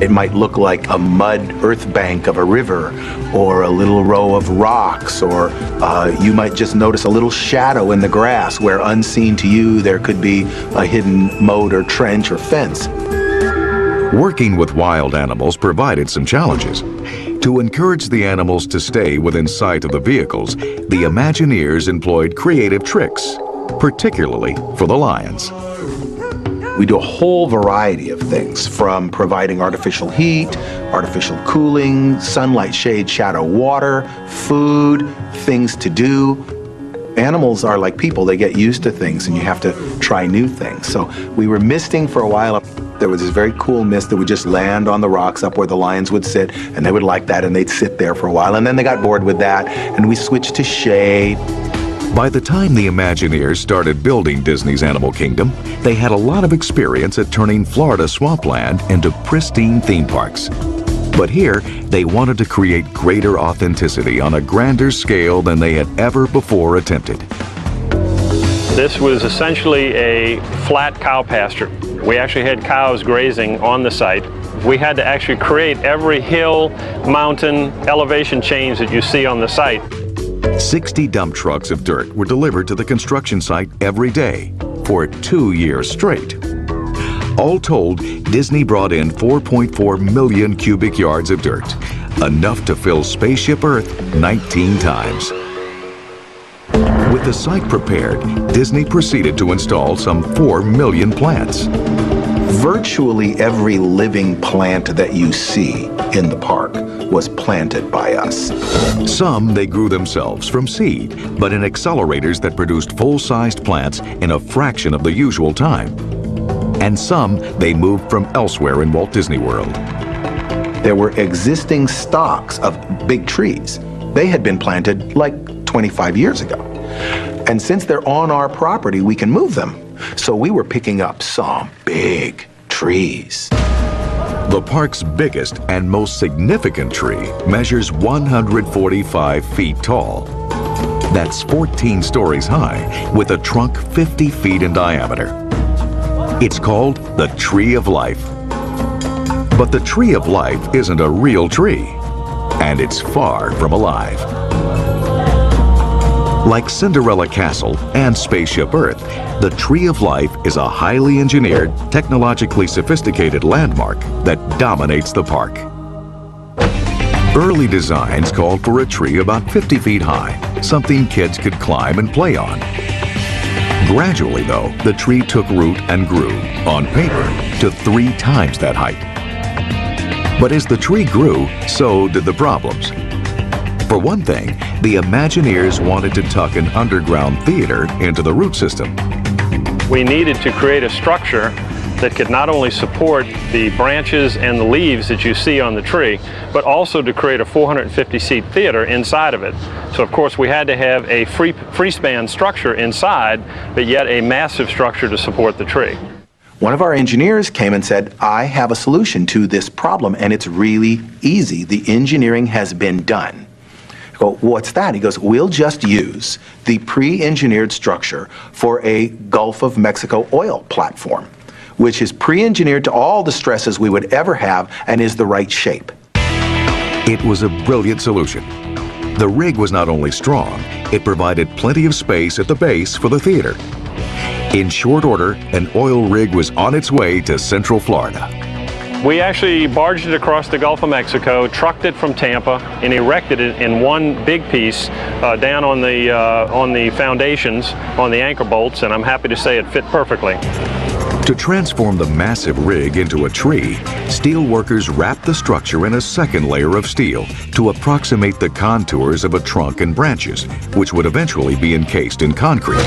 It might look like a mud earth bank of a river, or a little row of rocks, or you might just notice a little shadow in the grass where unseen to you there could be a hidden moat or trench or fence. Working with wild animals provided some challenges. To encourage the animals to stay within sight of the vehicles, the Imagineers employed creative tricks, particularly for the lions. We do a whole variety of things, from providing artificial heat, artificial cooling, sunlight, shade, shadow, water, food, things to do. Animals are like people, they get used to things and you have to try new things. So we were misting for a while. There was this very cool mist that would just land on the rocks up where the lions would sit, and they would like that and they'd sit there for a while, and then they got bored with that and we switched to shade. By the time the Imagineers started building Disney's Animal Kingdom, they had a lot of experience at turning Florida swampland into pristine theme parks. But here, they wanted to create greater authenticity on a grander scale than they had ever before attempted. This was essentially a flat cow pasture. We actually had cows grazing on the site. We had to actually create every hill, mountain, elevation change that you see on the site. 60 dump trucks of dirt were delivered to the construction site every day for 2 years straight. All told, Disney brought in 4.4 million cubic yards of dirt, enough to fill Spaceship Earth 19 times. With the site prepared, Disney proceeded to install some 4 million plants. Virtually every living plant that you see in the park was planted by us. Some they grew themselves from seed, but in accelerators that produced full-sized plants in a fraction of the usual time. And some they moved from elsewhere in Walt Disney World. There were existing stocks of big trees. They had been planted like 25 years ago. And since they're on our property, we can move them. So we were picking up some big trees. The park's biggest and most significant tree measures 145 feet tall. That's 14 stories high, with a trunk 50 feet in diameter. It's called the Tree of Life. But the Tree of Life isn't a real tree, and it's far from alive. Like Cinderella Castle and Spaceship Earth, the Tree of Life is a highly engineered, technologically sophisticated landmark that dominates the park. Early designs called for a tree about 50 feet high, something kids could climb and play on. Gradually, though, the tree took root and grew, on paper, to 3 times that height. But as the tree grew, so did the problems. For one thing, the Imagineers wanted to tuck an underground theater into the root system. We needed to create a structure that could not only support the branches and the leaves that you see on the tree, but also to create a 450-seat theater inside of it. So of course we had to have a free-span structure inside, but yet a massive structure to support the tree. One of our engineers came and said, I have a solution to this problem, and it's really easy. The engineering has been done. I go, what's that? He goes, we'll just use the pre-engineered structure for a Gulf of Mexico oil platform, which is pre-engineered to all the stresses we would ever have and is the right shape. It was a brilliant solution. The rig was not only strong, it provided plenty of space at the base for the theater. In short order, an oil rig was on its way to Central Florida. We actually barged it across the Gulf of Mexico, trucked it from Tampa, and erected it in one big piece down on the foundations, on the anchor bolts, and I'm happy to say it fit perfectly. To transform the massive rig into a tree, steel workers wrapped the structure in a second layer of steel to approximate the contours of a trunk and branches, which would eventually be encased in concrete.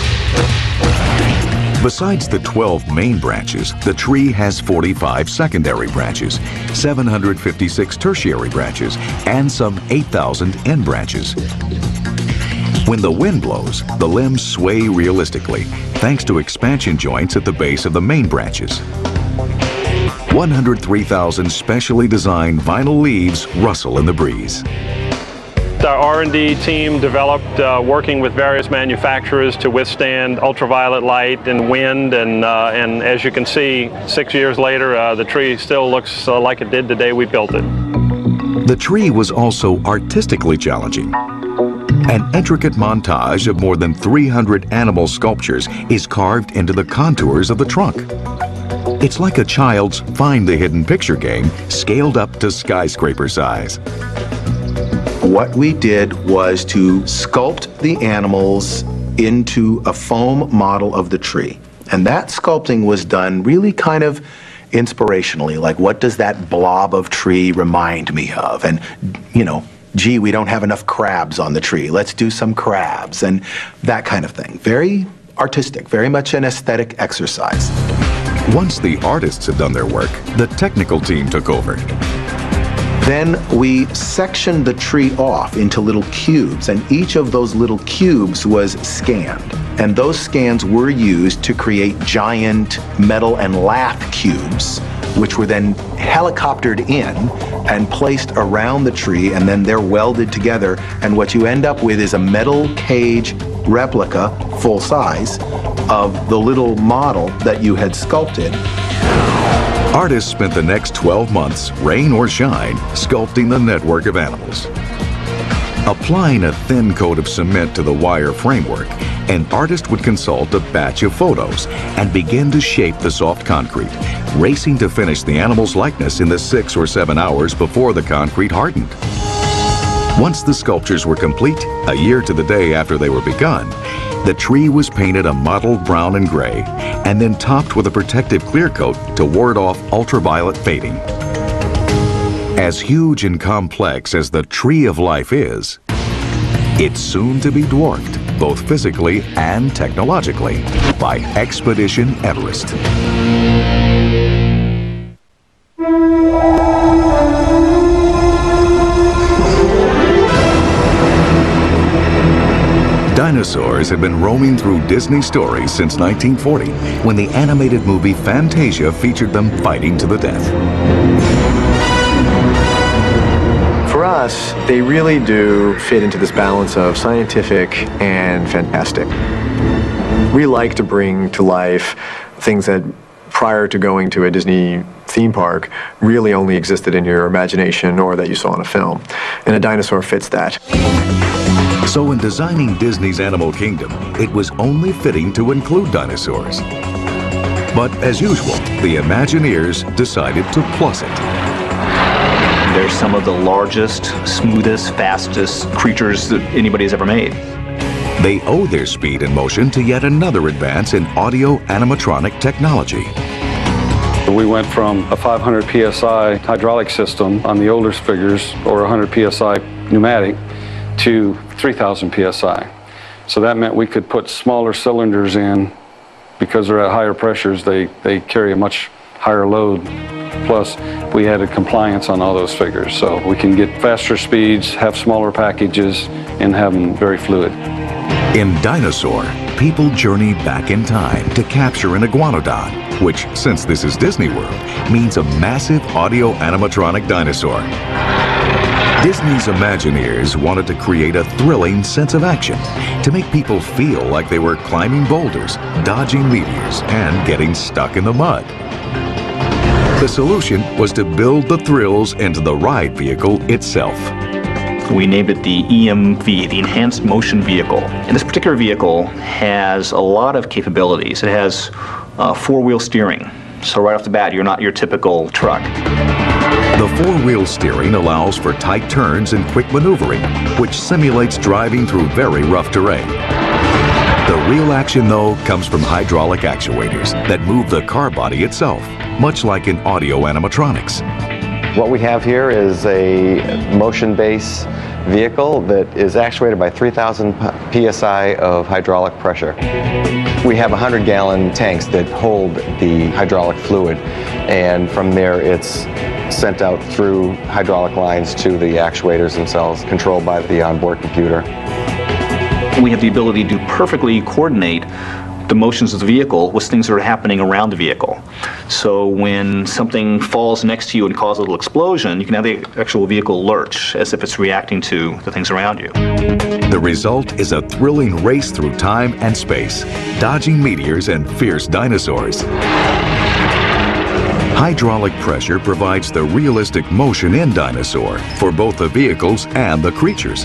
Besides the 12 main branches, the tree has 45 secondary branches, 756 tertiary branches, and some 8,000 end branches. When the wind blows, the limbs sway realistically, thanks to expansion joints at the base of the main branches. 103,000 specially designed vinyl leaves rustle in the breeze. Our R&D team developed working with various manufacturers to withstand ultraviolet light and wind, and as you can see, 6 years later, the tree still looks like it did the day we built it. The tree was also artistically challenging. An intricate montage of more than 300 animal sculptures is carved into the contours of the trunk. It's like a child's Find the Hidden Picture game scaled up to skyscraper size. What we did was to sculpt the animals into a foam model of the tree. And that sculpting was done really kind of inspirationally, like what does that blob of tree remind me of? And, you know, gee, we don't have enough crabs on the tree. Let's do some crabs and that kind of thing. Very artistic, very much an aesthetic exercise. Once the artists had done their work, the technical team took over. Then we sectioned the tree off into little cubes, and each of those little cubes was scanned. And those scans were used to create giant metal and lath cubes, which were then helicoptered in and placed around the tree, and then they're welded together. And what you end up with is a metal cage replica, full size, of the little model that you had sculpted. Artists spent the next 12 months, rain or shine, sculpting the network of animals. Applying a thin coat of cement to the wire framework, an artist would consult a batch of photos and begin to shape the soft concrete, racing to finish the animal's likeness in the 6 or 7 hours before the concrete hardened. Once the sculptures were complete, a year to the day after they were begun, The tree was painted a mottled brown and gray, and then topped with a protective clear coat to ward off ultraviolet fading. As huge and complex as the Tree of Life is, it's soon to be dwarfed, both physically and technologically, by Expedition Everest. Dinosaurs have been roaming through Disney stories since 1940, when the animated movie Fantasia featured them fighting to the death. For us, they really do fit into this balance of scientific and fantastic. We like to bring to life things that prior to going to a Disney theme park really only existed in your imagination or that you saw in a film. And a dinosaur fits that. So in designing Disney's Animal Kingdom, it was only fitting to include dinosaurs. But as usual, the Imagineers decided to plus it. They're some of the largest, smoothest, fastest creatures that anybody has ever made. They owe their speed and motion to yet another advance in audio animatronic technology. We went from a 500 psi hydraulic system on the older figures, or 100 psi pneumatic, to 3,000 psi. So that meant we could put smaller cylinders in. Because they're at higher pressures, they carry a much higher load. Plus, we added compliance on all those figures. So we can get faster speeds, have smaller packages, and have them very fluid. In Dinosaur, people journey back in time to capture an iguanodon, which, since this is Disney World, means a massive audio animatronic dinosaur. Disney's Imagineers wanted to create a thrilling sense of action to make people feel like they were climbing boulders, dodging meteors, and getting stuck in the mud. The solution was to build the thrills into the ride vehicle itself. We named it the EMV, the Enhanced Motion Vehicle. And this particular vehicle has a lot of capabilities. It has four-wheel steering. So right off the bat, you're not your typical truck. The four-wheel steering allows for tight turns and quick maneuvering, which simulates driving through very rough terrain. The real action, though, comes from hydraulic actuators that move the car body itself, much like in audio animatronics. What we have here is a motion-based vehicle that is actuated by 3,000 psi of hydraulic pressure. We have 100-gallon tanks that hold the hydraulic fluid, and from there it's sent out through hydraulic lines to the actuators themselves, controlled by the onboard computer. We have the ability to perfectly coordinate the motions of the vehicle with things that are happening around the vehicle. So when something falls next to you and causes a little explosion, you can have the actual vehicle lurch as if it's reacting to the things around you. The result is a thrilling race through time and space, dodging meteors and fierce dinosaurs. Hydraulic pressure provides the realistic motion in Dinosaur for both the vehicles and the creatures.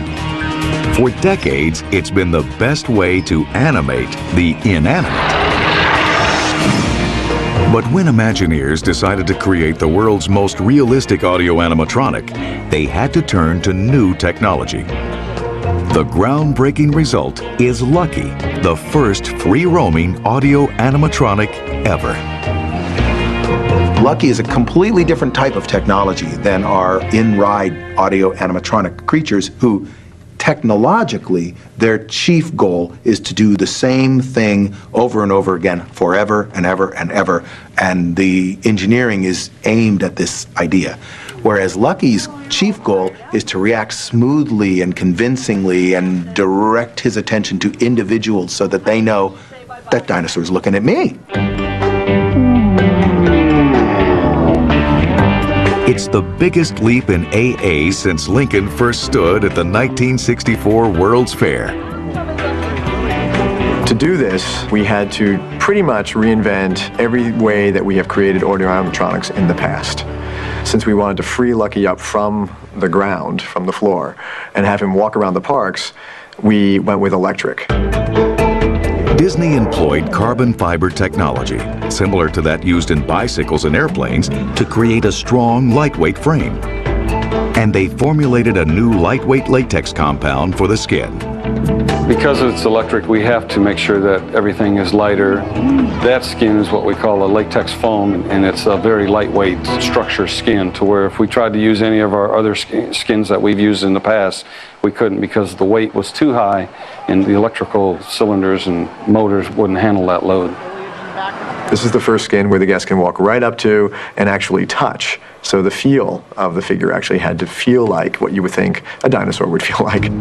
For decades, it's been the best way to animate the inanimate. But when Imagineers decided to create the world's most realistic audio animatronic, they had to turn to new technology. The groundbreaking result is Lucky, the first free-roaming audio animatronic ever. Lucky is a completely different type of technology than our in-ride audio animatronic creatures who technologically, their chief goal is to do the same thing over and over again forever and ever and ever, and the engineering is aimed at this idea. Whereas Lucky's chief goal is to react smoothly and convincingly and direct his attention to individuals so that they know that dinosaur's looking at me. It's the biggest leap in AA since Lincoln first stood at the 1964 World's Fair. To do this, we had to pretty much reinvent every way that we have created audio animatronics in the past. Since we wanted to free Lucky up from the ground, from the floor, and have him walk around the parks, we went with electric. Disney employed carbon fiber technology, similar to that used in bicycles and airplanes, to create a strong, lightweight frame. And they formulated a new lightweight latex compound for the skin, Because it's electric, we have to make sure that everything is lighter. That skin is what we call a latex foam, and it's a very lightweight structure skin, to where if we tried to use any of our other skins that we've used in the past, we couldn't, because the weight was too high and the electrical cylinders and motors wouldn't handle that load. This is the first skin where the guest can walk right up to and actually touch. So the feel of the figure actually had to feel like what you would think a dinosaur would feel like.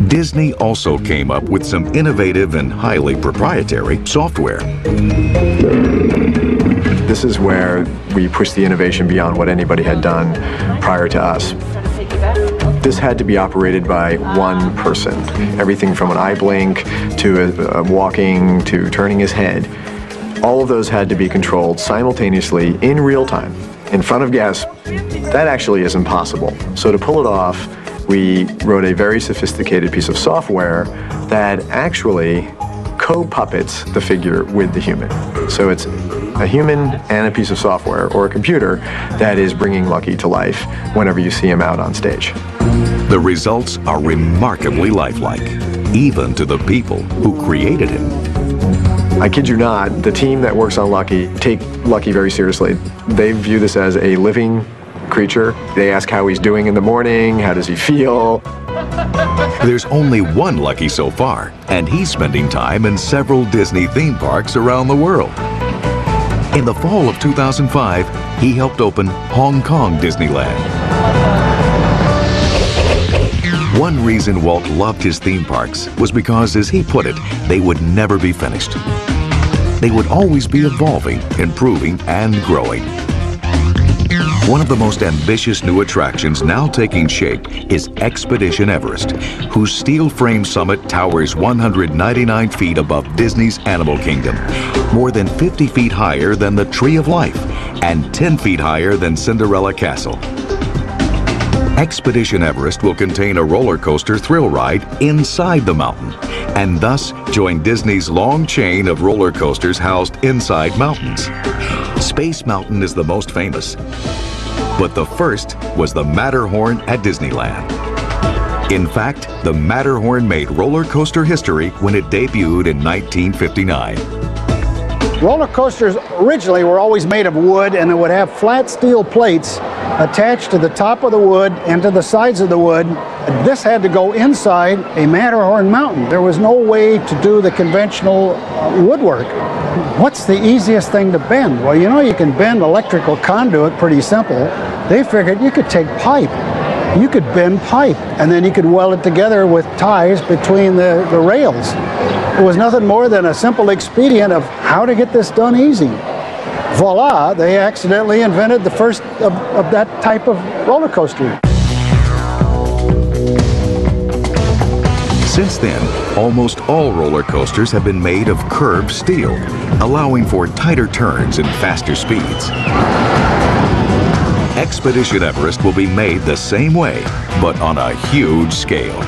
Disney also came up with some innovative and highly proprietary software. This is where we pushed the innovation beyond what anybody had done prior to us. This had to be operated by one person. Everything from an eye blink to walking to turning his head. All of those had to be controlled simultaneously in real time in front of guests. That actually is impossible. So to pull it off, we wrote a very sophisticated piece of software that actually co-puppets the figure with the human. So it's a human and a piece of software or a computer that is bringing Lucky to life whenever you see him out on stage. The results are remarkably lifelike, even to the people who created him. I kid you not, the team that works on Lucky take Lucky very seriously. They view this as a living creature. They ask how he's doing in the morning, how does he feel. There's only one Lucky so far, and he's spending time in several Disney theme parks around the world. In the fall of 2005, he helped open Hong Kong Disneyland. One reason Walt loved his theme parks was because, as he put it, they would never be finished. They would always be evolving, improving, and growing. One of the most ambitious new attractions now taking shape is Expedition Everest, whose steel frame summit towers 199 feet above Disney's Animal Kingdom, more than 50 feet higher than the Tree of Life, and 10 feet higher than Cinderella Castle. Expedition Everest will contain a roller coaster thrill ride inside the mountain, and thus join Disney's long chain of roller coasters housed inside mountains. Space Mountain is the most famous, but the first was the Matterhorn at Disneyland. In fact, the Matterhorn made roller coaster history when it debuted in 1959. Roller coasters originally were always made of wood, and it would have flat steel plates attached to the top of the wood and to the sides of the wood. This had to go inside a Matterhorn mountain. There was no way to do the conventional woodwork. What's the easiest thing to bend? Well, you know, you can bend electrical conduit pretty simple. They figured you could take pipe. You could bend pipe, and then you could weld it together with ties between the rails. It was nothing more than a simple expedient of how to get this done easy. Voila, they accidentally invented the first of that type of roller coaster. Since then, almost all roller coasters have been made of curved steel, allowing for tighter turns and faster speeds. Expedition Everest will be made the same way, but on a huge scale.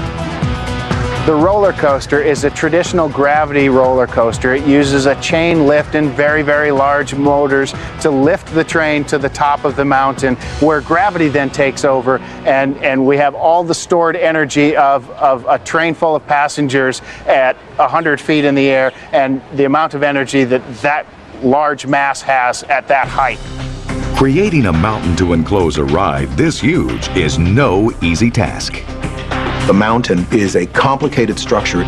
The roller coaster is a traditional gravity roller coaster. It uses a chain lift and very, very large motors to lift the train to the top of the mountain, where gravity then takes over, and we have all the stored energy of a train full of passengers at 100 feet in the air, and the amount of energy that large mass has at that height. Creating a mountain to enclose a ride this huge is no easy task. The mountain is a complicated structure.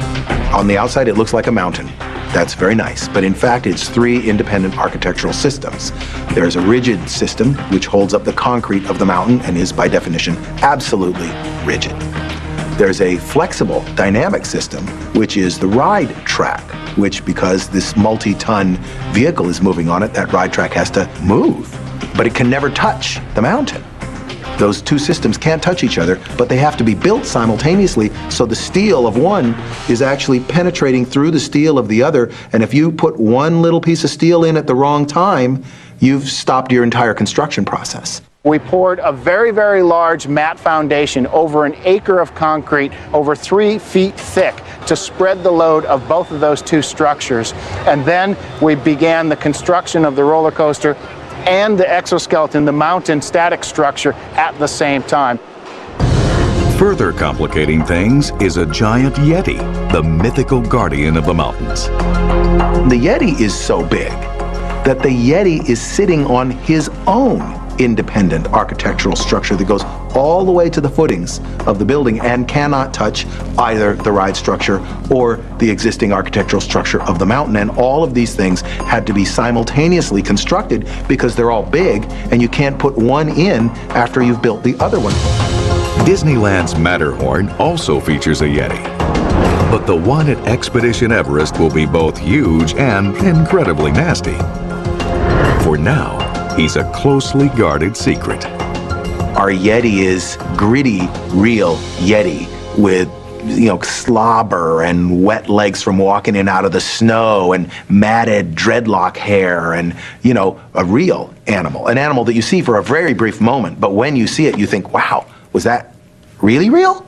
On the outside, it looks like a mountain. That's very nice, but in fact, it's three independent architectural systems. There's a rigid system, which holds up the concrete of the mountain and is, by definition, absolutely rigid. There's a flexible, dynamic system, which is the ride track, which, because this multi-ton vehicle is moving on it, that ride track has to move, but it can never touch the mountain. Those two systems can't touch each other, but they have to be built simultaneously, so the steel of one is actually penetrating through the steel of the other, and if you put one little piece of steel in at the wrong time, you've stopped your entire construction process. We poured a very, very large mat foundation over an acre of concrete, over 3 feet thick, to spread the load of both of those two structures. And then we began the construction of the roller coaster and the exoskeleton, the mountain static structure, at the same time. Further complicating things is a giant Yeti, the mythical guardian of the mountains. The Yeti is so big that the Yeti is sitting on his own independent architectural structure that goes all the way to the footings of the building and cannot touch either the ride structure or the existing architectural structure of the mountain. And all of these things had to be simultaneously constructed because they're all big and you can't put one in after you've built the other one. Disneyland's Matterhorn also features a Yeti, but the one at Expedition Everest will be both huge and incredibly nasty. For now, he's a closely guarded secret. Our Yeti is gritty, real Yeti with, slobber and wet legs from walking in and out of the snow and matted dreadlock hair and, a real animal. An animal that you see for a very brief moment, but when you see it, you think, wow, was that really real?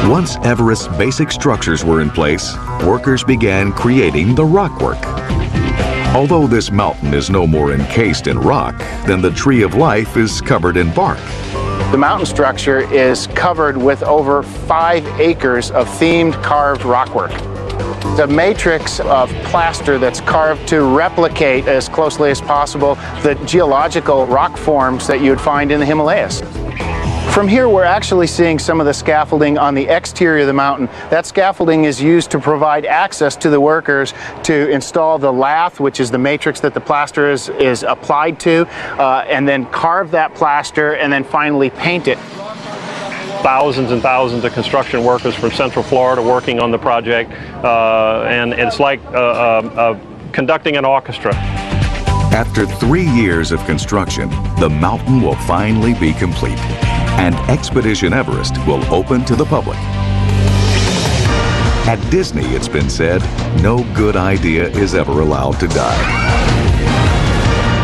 Once Everest's basic structures were in place, workers began creating the rockwork. Although this mountain is no more encased in rock than the Tree of Life is covered in bark. The mountain structure is covered with over 5 acres of themed carved rockwork. The matrix of plaster that's carved to replicate as closely as possible the geological rock forms that you'd find in the Himalayas. From here, we're actually seeing some of the scaffolding on the exterior of the mountain. That scaffolding is used to provide access to the workers to install the lath, which is the matrix that the plaster is applied to, and then carve that plaster and then finally paint it. Thousands and thousands of construction workers from Central Florida working on the project, and it's like conducting an orchestra. After 3 years of construction, the mountain will finally be complete, and Expedition Everest will open to the public. At Disney, it's been said, no good idea is ever allowed to die.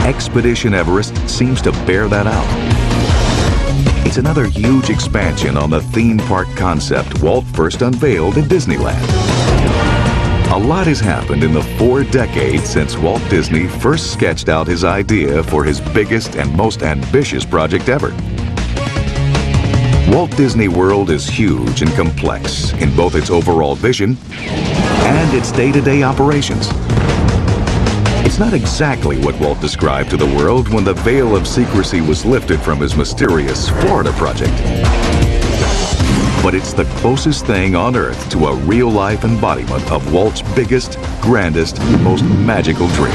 Expedition Everest seems to bear that out. It's another huge expansion on the theme park concept Walt first unveiled at Disneyland. A lot has happened in the 4 decades since Walt Disney first sketched out his idea for his biggest and most ambitious project ever. Walt Disney World is huge and complex in both its overall vision and its day-to-day operations. It's not exactly what Walt described to the world when the veil of secrecy was lifted from his mysterious Florida project. But it's the closest thing on Earth to a real-life embodiment of Walt's biggest, grandest, most magical dream.